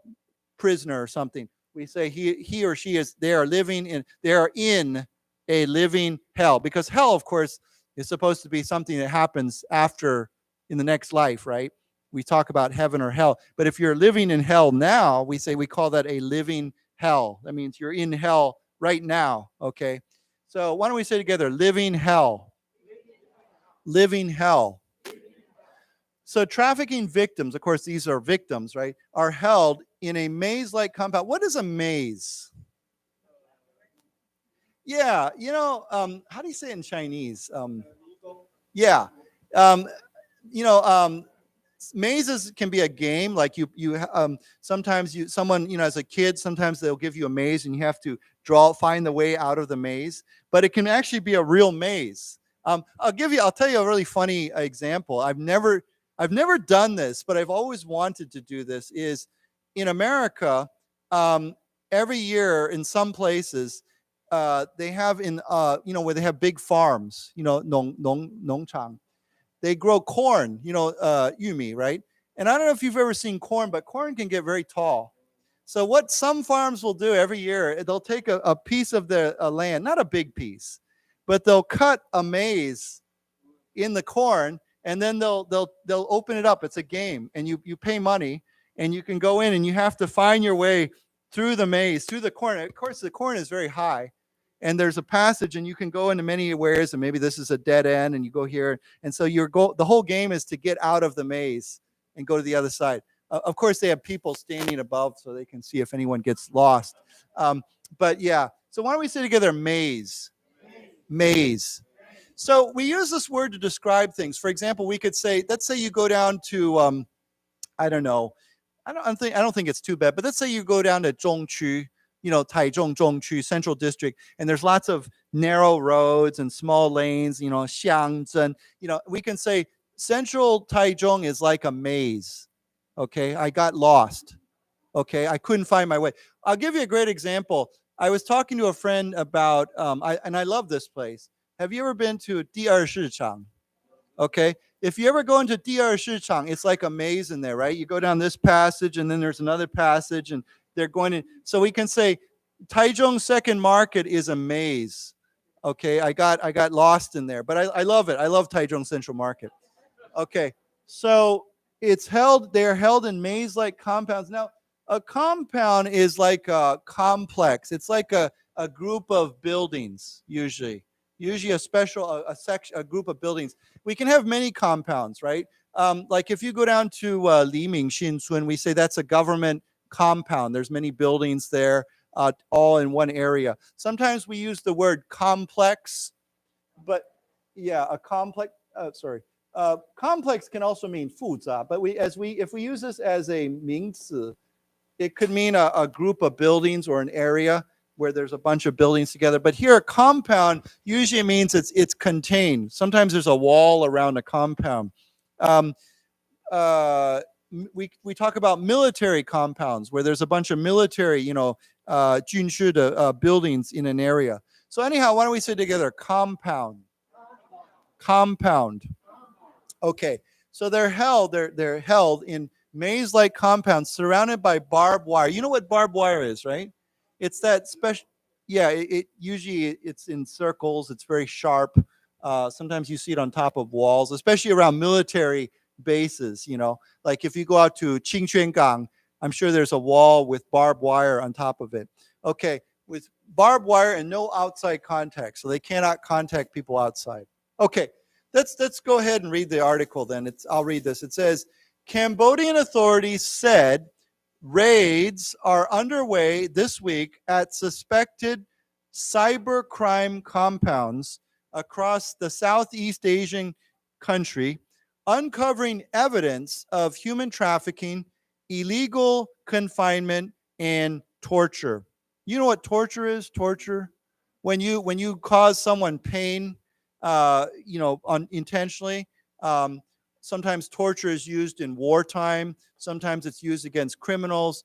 prisoner or something. We say he or she they are in a living hell, because hell, of course, is supposed to be something that happens after, in the next life, right? We talk about heaven or hell. But if you're living in hell now, we call that a living hell. That means you're in hell right now, okay? So why don't we say together, living hell? Living hell. So trafficking victims, of course, these are victims, right, are held in a maze-like compound. What is a maze? Yeah, how do you say it in Chinese? Mazes can be a game. Like sometimes someone, as a kid, sometimes they'll give you a maze and you have to find the way out of the maze. But it can actually be a real maze. I'll tell you a really funny example. I've never done this, but I've always wanted to do this. Is in America, every year in some places, they have where they have big farms, 农场. They grow corn, 玉米, right? And I don't know if you've ever seen corn, but corn can get very tall. So what some farms will do every year, they'll take a piece of the land, not a big piece, but they'll cut a maze in the corn, and then they'll open it up. It's a game, and you pay money, and you can go in, and you have to find your way through the maze, through the corn. Of course, the corn is very high, and there's a passage, and you can go into many ways, and maybe this is a dead end, and you go here, and so the whole game is to get out of the maze and go to the other side. Of course, they have people standing above so they can see if anyone gets lost. But yeah, so why don't we say together, maze? Maze. So we use this word to describe things. For example, we could say, let's say you go down to, I don't know, I don't think it's too bad, but let's say you go down to Zhongqu, Taichung Zhongqu Central District, and there's lots of narrow roads and small lanes, xiangzhen. We can say Central Taichung is like a maze. Okay, I got lost. Okay, I couldn't find my way. I'll give you a great example. I was talking to a friend about, and I love this place. Have you ever been to 第二市场? Okay, if you ever go into 第二市场, it's like a maze in there, right? You go down this passage and then there's another passage and they're going in. So we can say Taichung Second Market is a maze. Okay, I got lost in there, but I love it. I love Taichung Central Market. Okay, so they're held in maze-like compounds. Now, a compound is like a complex. It's like a group of buildings, usually a group of buildings. We can have many compounds, right? Like if you go down to Liming Xinchun, we say that's a government compound. There's many buildings there, all in one area. Sometimes we use the word complex, but yeah, a complex. Complex can also mean 复杂, but if we use this as a 名词, it could mean a group of buildings or an area where there's a bunch of buildings together. But here, a compound usually means it's contained. Sometimes there's a wall around a compound. We talk about military compounds where there's a bunch of military, 军事的 buildings in an area. So anyhow, why don't we say together compound? Compound. Okay, so they're held in maze-like compounds surrounded by barbed wire. You know what barbed wire is, right? It's that special, yeah, usually it's in circles. It's very sharp. Sometimes you see it on top of walls, especially around military bases, like if you go out to Qingquangang, I'm sure there's a wall with barbed wire on top of it. Okay, with barbed wire and no outside contact, so they cannot contact people outside. Okay, let's go ahead and read the article then. I'll read this. It says, Cambodian authorities said raids are underway this week at suspected cybercrime compounds across the Southeast Asian country, uncovering evidence of human trafficking, illegal confinement, and torture. You know what torture is? Torture? When you cause someone pain, unintentionally. Sometimes torture is used in wartime. Sometimes it's used against criminals.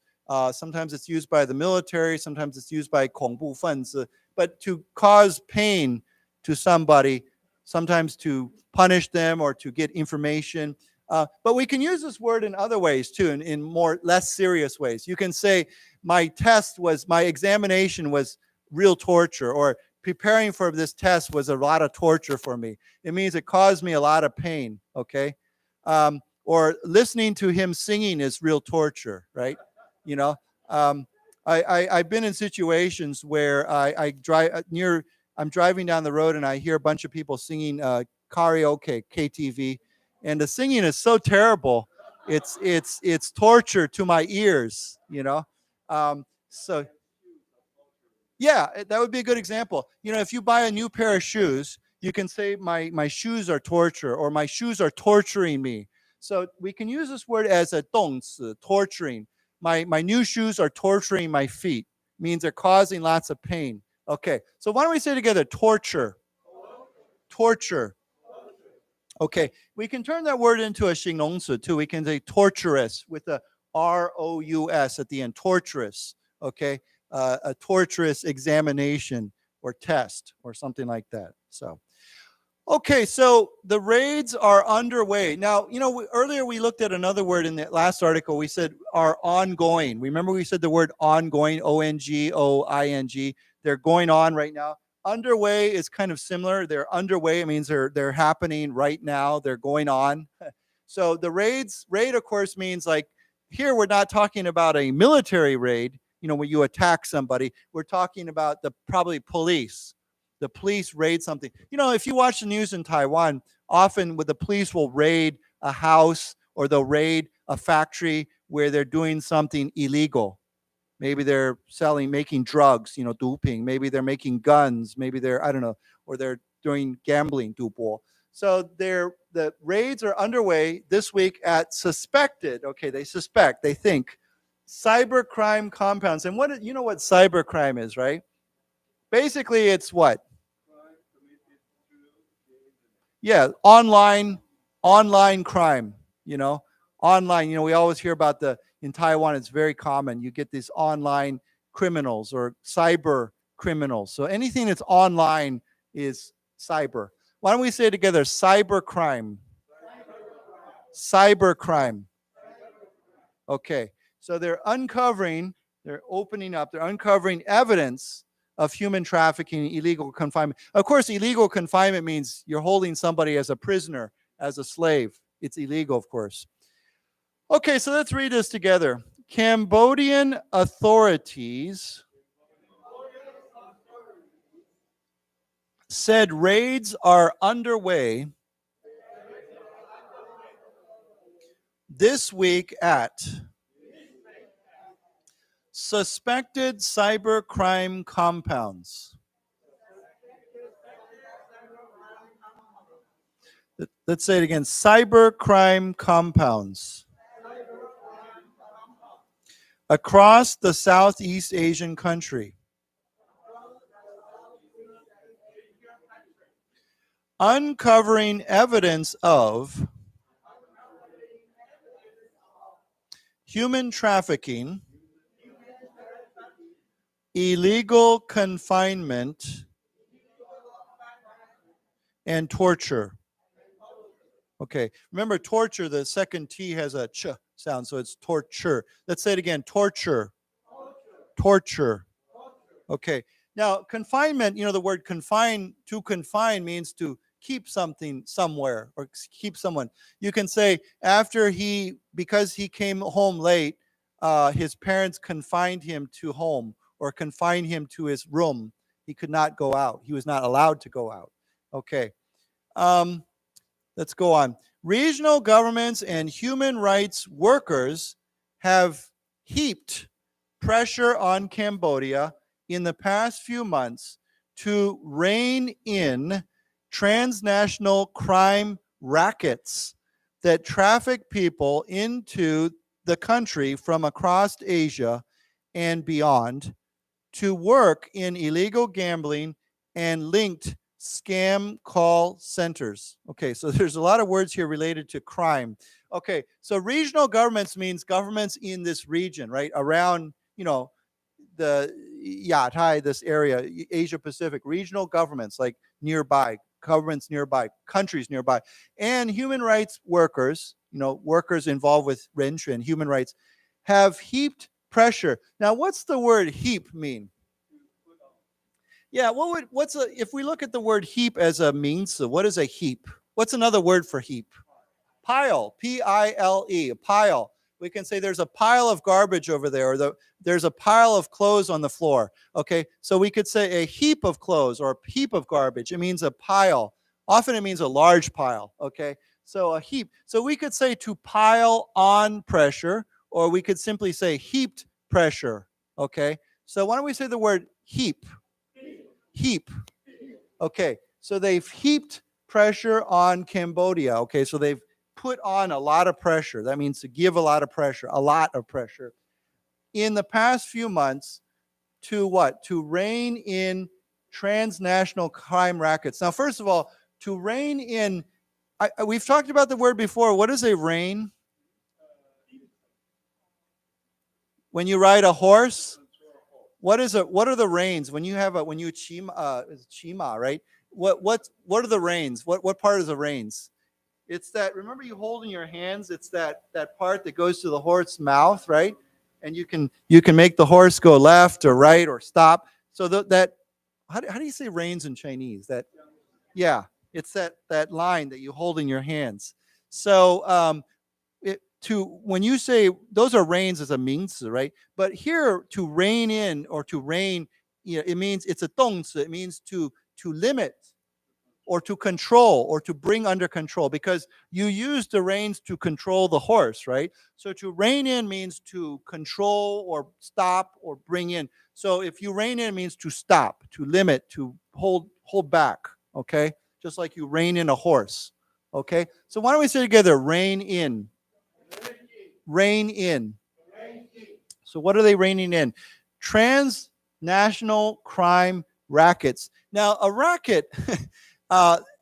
Sometimes it's used by the military. Sometimes it's used by 恐怖分子. But to cause pain to somebody, sometimes to punish them or to get information. But we can use this word in other ways too, in more less serious ways. You can say my examination was real torture, or preparing for this test was a lot of torture for me. It means it caused me a lot of pain, okay? Or listening to him singing is real torture, right? I've been in situations where I'm driving down the road and I hear a bunch of people singing karaoke, KTV, and the singing is so terrible. It's torture to my ears, So yeah, that would be a good example. If you buy a new pair of shoes, you can say my shoes are torture, or my shoes are torturing me. So we can use this word as a 动词, torturing. My new shoes are torturing my feet. Means they're causing lots of pain. Okay, so why don't we say together torture? Torture. Okay, we can turn that word into a 形容词 too. We can say torturous with a R-O-U-S at the end. Torturous. Okay. A torturous examination or test or something like that. So, okay, so the raids are underway. Now, earlier we looked at another word in the last article. We said are ongoing. Remember we said the word ongoing, O-N-G-O-I-N-G. They're going on right now. Underway is kind of similar. They're underway. It means they're happening right now. They're going on. So the raid, of course, means like here we're not talking about a military raid. When you attack somebody, we're talking about probably police. The police raid something. If you watch the news in Taiwan, often the police will raid a house or they'll raid a factory where they're doing something illegal. Maybe they're making drugs, doping. Maybe they're making guns. Maybe they're, I don't know, or they're doing gambling, 赌博. So the raids are underway this week at suspected, they think, cybercrime compounds. And what cybercrime is, right? Basically, it's what? Yeah, online crime, online, we always hear about in Taiwan, it's very common. You get these online criminals or cyber criminals. So anything that's online is cyber. Why don't we say it together? Cybercrime. Cybercrime. Okay, so they're uncovering evidence of human trafficking, illegal confinement. Of course, illegal confinement means you're holding somebody as a prisoner, as a slave. It's illegal, of course. Okay, so let's read this together. Cambodian authorities said raids are underway this week at suspected cybercrime compounds. Let's say it again. Cybercrime compounds across the Southeast Asian country. Uncovering evidence of human trafficking, illegal confinement, and torture. Okay, remember torture, the second T has a ch sound, so it's torture. Let's say it again, torture. Torture. Okay, now confinement, the word confine, to confine means to keep something somewhere or keep someone. You can say because he came home late, his parents confined him to home or confined him to his room. He could not go out. He was not allowed to go out. Okay. Let's go on. Regional governments and human rights workers have heaped pressure on Cambodia in the past few months to rein in transnational crime rackets that traffic people into the country from across Asia and beyond to work in illegal gambling and linked scam call centers. Okay, so there's a lot of words here related to crime. Okay, so regional governments means governments in this region, right? Around, the Yatai, this area, Asia Pacific, regional governments like nearby, governments nearby, countries nearby, and human rights workers, workers involved with Renchen, human rights, have heaped pressure. Now, what's the word heap mean? Yeah, if we look at the word heap as a means, what is a heap? What's another word for heap? Pile, P-I-L-E, a pile. We can say there's a pile of garbage over there, or there's a pile of clothes on the floor. Okay, so we could say a heap of clothes or a heap of garbage. It means a pile. Often it means a large pile. Okay, so a heap. So we could say to pile on pressure, or we could simply say heaped pressure. Okay, so why don't we say the word heap? Heap. Okay, so they've heaped pressure on Cambodia. Okay, so they've put on a lot of pressure. That means to give a lot of pressure, in the past few months to what? To rein in transnational crime rackets. Now, first of all, to rein in, we've talked about the word before. What is a rein? When you ride a horse, what are the reins? When you chima, right? What are the reins? What part is the reins? It's that, remember you hold in your hands, it's that part that goes to the horse's mouth, right? And you can make the horse go left or right or stop. So how do you say reins in Chinese? It's that line that you hold in your hands. So when you say those are reins as a means, right? But here to rein in or to rein, it means it's a 动词. It means to limit or to control or to bring under control, because you use the reins to control the horse, right? So to rein in means to control or stop or bring in. So if you rein in, it means to stop, to limit, to hold back, okay? Just like you rein in a horse, okay? So why don't we say together, rein in. Rein in. So what are they reining in? Transnational crime rackets. Now, a racket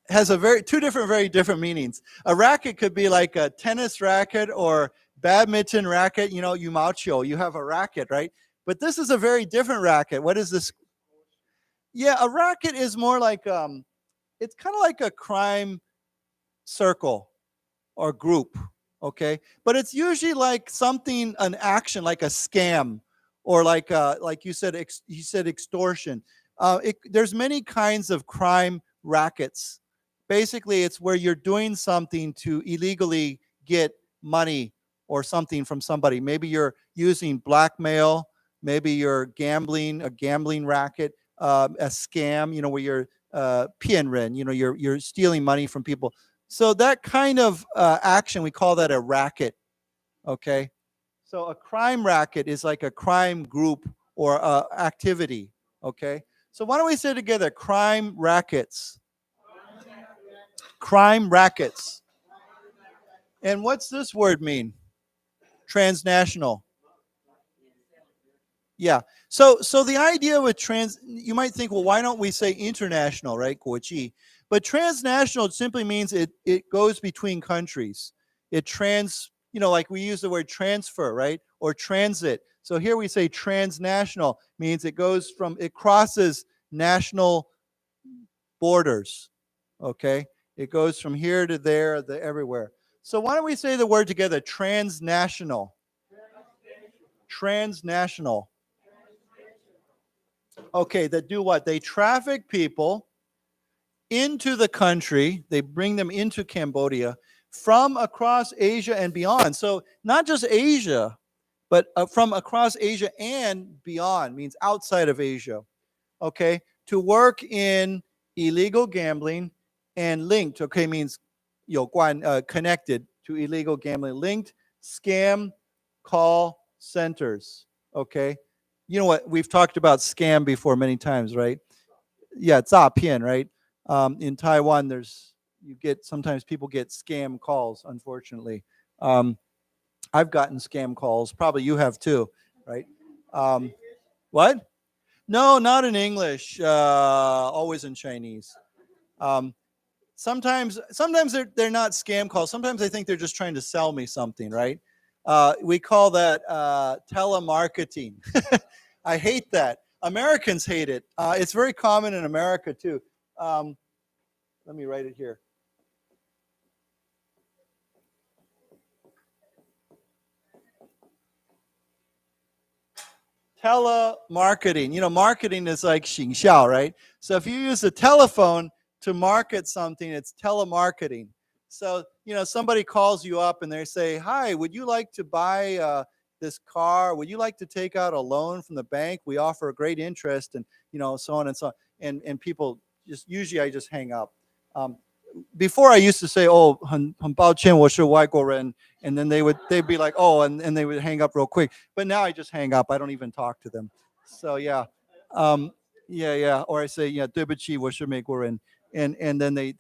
has two very different meanings. A racket could be like a tennis racket or badminton racket. Yumaoqiu, you have a racket, right? But this is a very different racket. What is this? Yeah, a racket is more like it's kind of like a crime circle or group, okay? But it's usually like something, an action, like a scam, or like you said, extortion. There's many kinds of crime rackets. Basically, it's where you're doing something to illegally get money or something from somebody. Maybe you're using blackmail. Maybe you're gambling, a gambling racket, a scam, where you're 骗人, you're stealing money from people. So that kind of action, we call that a racket, okay? So a crime racket is like a crime group or activity, okay? So why don't we say together, crime rackets. Crime rackets. And what's this word mean? Transnational. Yeah. So the idea with you might think, well, why don't we say international, right? 国际. But transnational simply means it goes between countries. It like we use the word transfer, right? Or transit. So here we say transnational means it crosses national borders. Okay? It goes from here to there, everywhere. So why don't we say the word together? Transnational. Transnational. Okay, that do what? They traffic people into the country. They bring them into Cambodia from across Asia and beyond. So not just Asia, but from across Asia and beyond, means outside of Asia. Okay, to work in illegal gambling and linked, okay, means 有关, connected to illegal gambling, linked scam call centers. Okay, you know what? We've talked about scam before many times, right? Yeah, 诈骗, right? In Taiwan, sometimes people get scam calls, unfortunately. I've gotten scam calls. Probably you have too, right? What? No, not in English. Always in Chinese. Sometimes they're not scam calls. Sometimes I think they're just trying to sell me something, right? We call that telemarketing. I hate that. Americans hate it. It's very common in America too. Let me write it here. Telemarketing. Marketing is like 行销, right? So if you use the telephone to market something, it's telemarketing. So, somebody calls you up and they say, hi, would you like to buy this car? Would you like to take out a loan from the bank? We offer a great interest, and, so on and so on. And people usually I just hang up. Before I used to say, oh, 很抱歉我是外国人, and then they'd be like, oh, and they would hang up real quick. But now I just hang up. I don't even talk to them. So yeah. Yeah. Or I say, yeah, 对不起我是美国人, and then they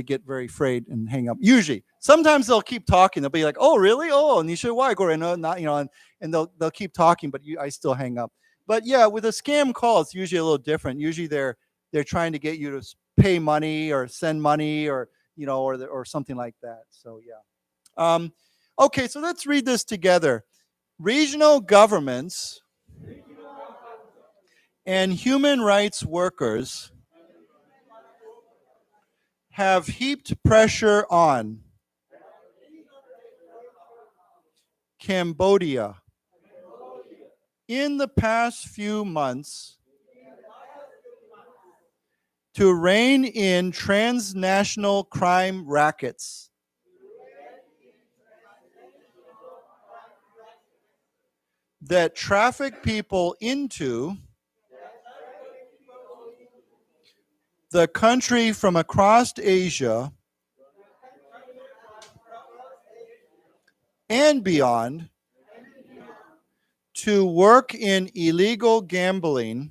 get very afraid and hang up. Usually, sometimes they'll keep talking. They'll be like, oh, really? Oh, 你是外国人, not, and they'll keep talking, but I still hang up. But yeah, with a scam call, it's usually a little different. Usually they're trying to get you to pay money or send money or or something like that. So yeah. Okay, so let's read this together. Regional governments and human rights workers have heaped pressure on Cambodia in the past few months to rein in transnational crime rackets that traffic people into the country from across Asia and beyond to work in illegal gambling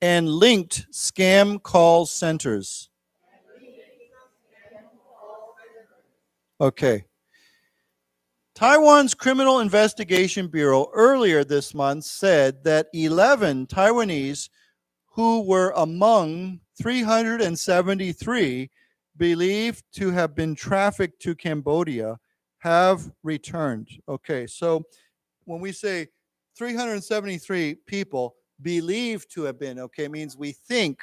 and linked scam call centers. Okay. Taiwan's Criminal Investigation Bureau earlier this month said that 11 Taiwanese who were among 373 believed to have been trafficked to Cambodia have returned. Okay, so when we say 373 people believed to have been, okay, it means we think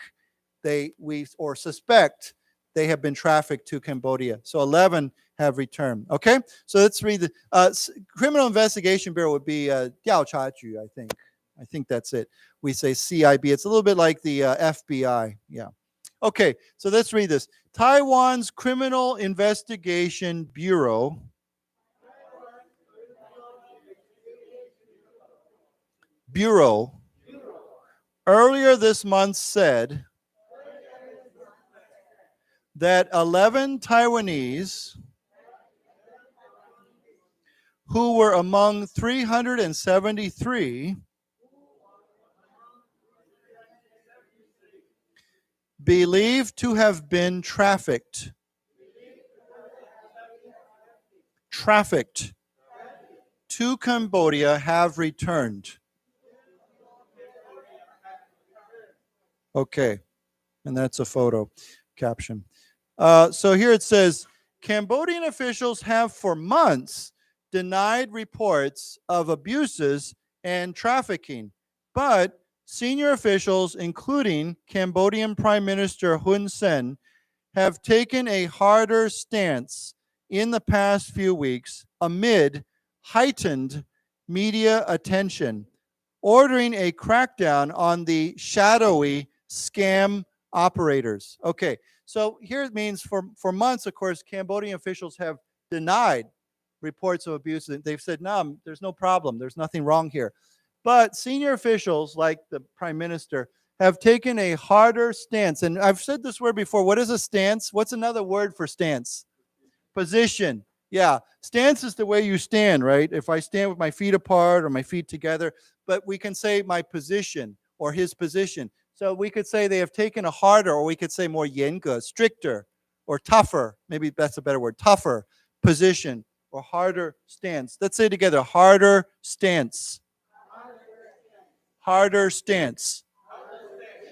or suspect they have been trafficked to Cambodia. So 11 have returned. Okay, so let's read the Criminal Investigation Bureau would be 调查局, I think. I think that's it. We say CIB. It's a little bit like the FBI. Yeah. Okay, so let's read this. Taiwan's Criminal Investigation Bureau earlier this month said that 11 Taiwanese who were among 373 believed to have been trafficked to Cambodia have returned. Okay, and that's a photo caption. So here it says, Cambodian officials have for months denied reports of abuses and trafficking, but senior officials, including Cambodian Prime Minister Hun Sen, have taken a harder stance in the past few weeks amid heightened media attention, ordering a crackdown on the shadowy scam operators. Okay, so here it means for months, of course, Cambodian officials have denied reports of abuse. They've said, no, there's no problem. There's nothing wrong here. But senior officials, like the prime minister, have taken a harder stance. And I've said this word before. What is a stance? What's another word for stance? Position. Yeah, stance is the way you stand, right? If I stand with my feet apart or my feet together, but we can say my position or his position. So we could say they have taken a harder, or we could say more 严格, stricter, or tougher. Maybe that's a better word. Tougher position or harder stance. Let's say together, harder stance. Harder stance.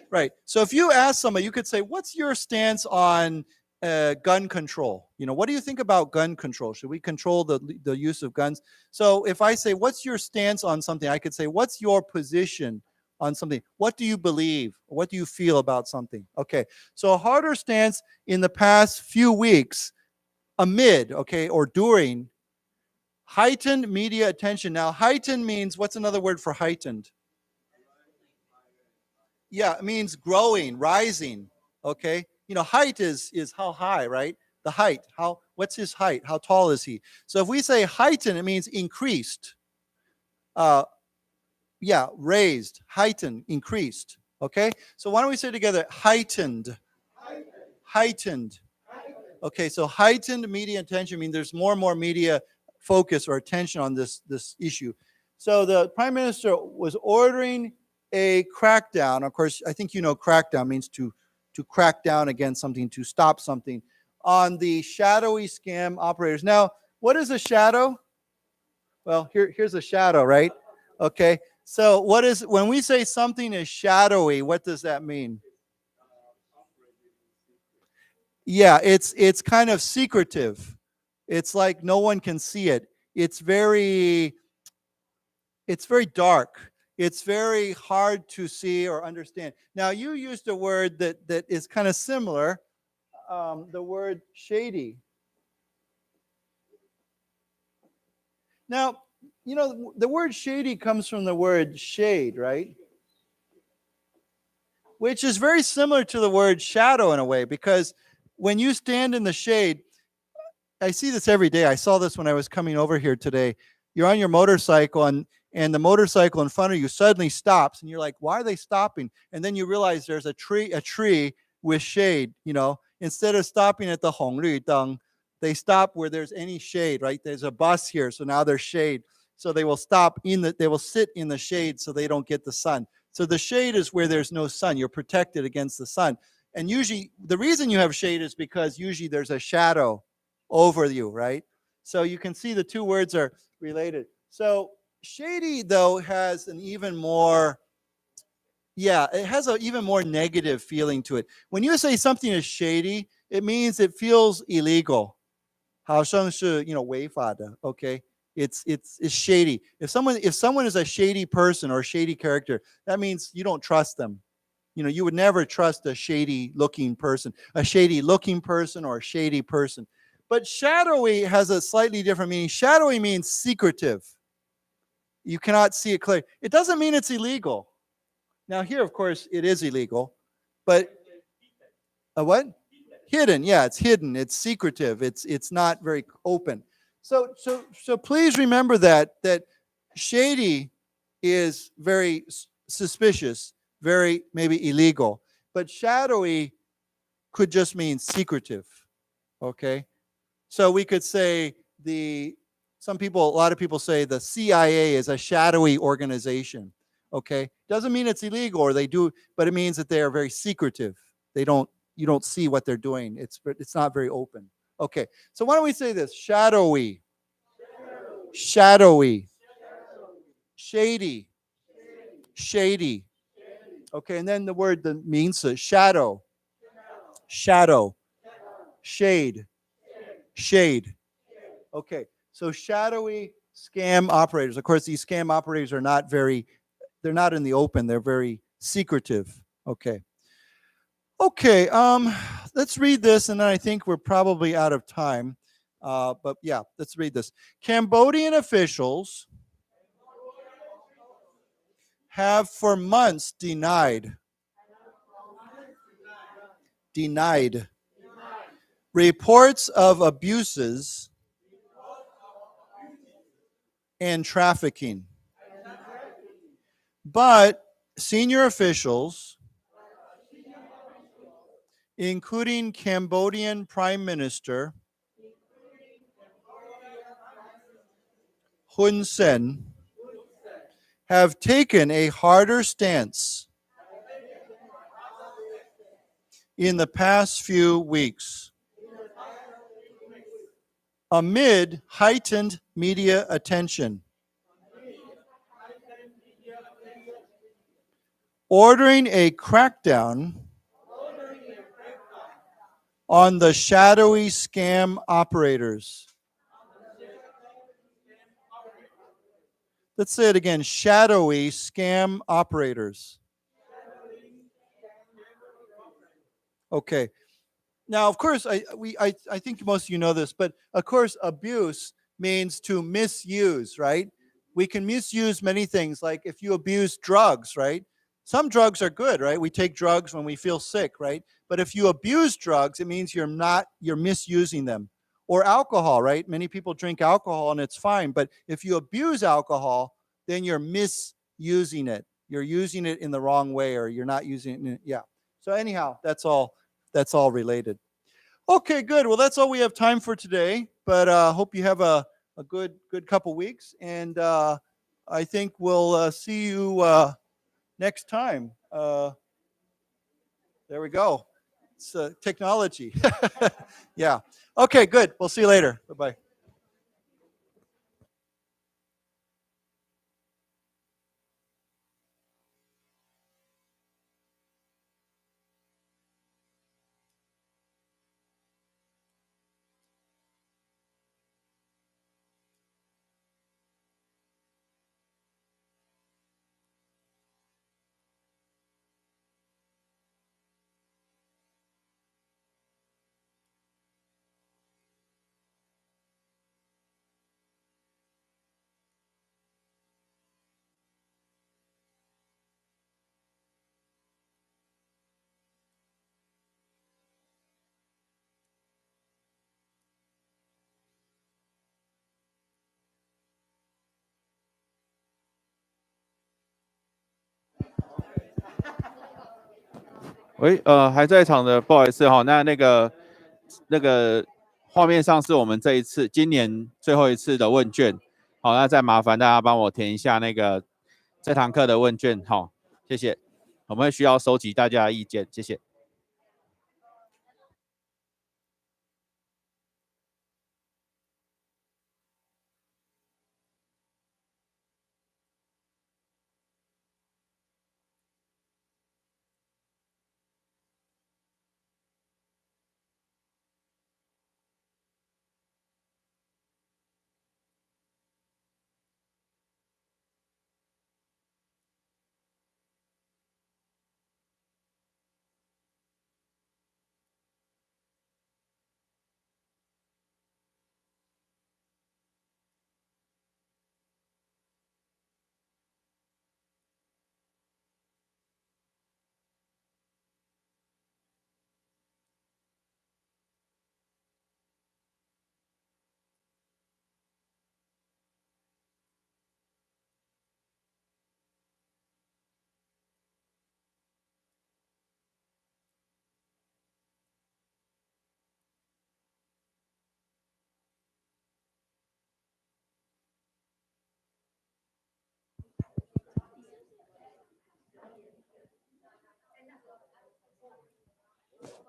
Right. So if you ask somebody, you could say, what's your stance on gun control? You know, what do you think about gun control? Should we control the use of guns? So if I say, what's your stance on something? I could say, what's your position on something? What do you believe? What do you feel about something? Okay. So a harder stance in the past few weeks amid, okay, or during heightened media attention. Now, heightened means, what's another word for heightened? Yeah, it means growing, rising, okay? You know, height is how high, right? The height, what's his height? How tall is he? So if we say heightened, it means increased. Yeah, raised, heightened, increased, okay? So why don't we say together, heightened. Heightened. Okay, so heightened media attention means there's more and more media focus or attention on this issue. So the prime minister was ordering a crackdown. Of course, I think you know crackdown means to crack down against something, to stop something, on the shadowy scam operators. Now, what is a shadow? Well, here's a shadow, right? Okay, so when we say something is shadowy, what does that mean? Yeah, it's kind of secretive. It's like no one can see it. It's very dark. It's very hard to see or understand. Now, you used a word that is kind of similar, the word shady. Now, you know, the word shady comes from the word shade, right? Which is very similar to the word shadow in a way, because when you stand in the shade, I see this every day. I saw this when I was coming over here today. You're on your motorcycle and the motorcycle in front of you suddenly stops and you're like, why are they stopping? And then you realize there's a tree with shade, you know. Instead of stopping at the Hong Lü Deng, they stop where there's any shade, right? There's a bus here, so now there's shade. So they will they will sit in the shade so they don't get the sun. So the shade is where there's no sun. You're protected against the sun. And usually the reason you have shade is because usually there's a shadow over you, right? So you can see the two words are related. So shady, though, has an even more, it has an even more negative feeling to it. When you say something is shady, it means it feels illegal. 好像是, 违法的, okay? It's shady. If someone is a shady person or a shady character, that means you don't trust them. You know, you would never trust a shady looking person or a shady person. But shadowy has a slightly different meaning. Shadowy means secretive. You cannot see it clearly. It doesn't mean it's illegal. Now here, of course, it is illegal, but a what? Hidden. Yeah, it's hidden. It's secretive. It's not very open. So please remember that shady is very suspicious, very maybe illegal, but shadowy could just mean secretive. Okay, so we could say a lot of people say the CIA is a shadowy organization. Okay, doesn't mean it's illegal or they do, but it means that they are very secretive. You don't see what they're doing. It's not very open. Okay, so why don't we say this? Shadowy, shady. Okay, and then the word that means shadow, shade. Okay, so shadowy scam operators. Of course, these scam operators are they're not in the open. They're very secretive. Okay, let's read this, and then I think we're probably out of time. But yeah, let's read this. Cambodian officials have for months denied reports of abuses and trafficking. But senior officials, including Cambodian Prime Minister Hun Sen, have taken a harder stance in the past few weeks amid heightened media attention, ordering a crackdown on the shadowy scam operators. Let's say it again, shadowy scam operators. Okay. Now, of course, I think most of you know this, but of course, abuse means to misuse, right? We can misuse many things, like if you abuse drugs, right? Some drugs are good, right? We take drugs when we feel sick, right? But if you abuse drugs, it means you're misusing them. Or alcohol, right? Many people drink alcohol and it's fine, but if you abuse alcohol, then you're misusing it. You're using it in the wrong way, or you're not using it. Yeah. So anyhow, that's all related. Okay, good. Well, that's all we have time for today, but hope you have a good couple weeks, and I think we'll see you next time. There we go. It's technology. Yeah. Okay, good. We'll see you later. Bye-bye.喂，还在场的，不好意思哈，那个画面上是我们今年最后一次的问卷，好，那再麻烦大家帮我填一下那个这堂课的问卷，好，谢谢，我们会需要收集大家的意见，谢谢。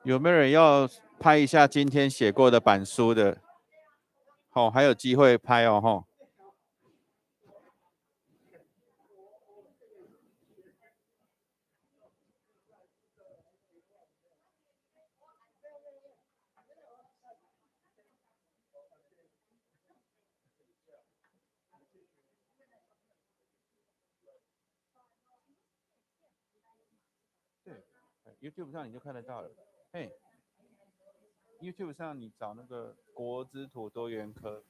有没有人要拍一下今天写过的板书的？哦，还有机会拍哦，吼。对 ，YouTube 上你就看得到了。嘿，YouTube 上你找那个国资图多元科。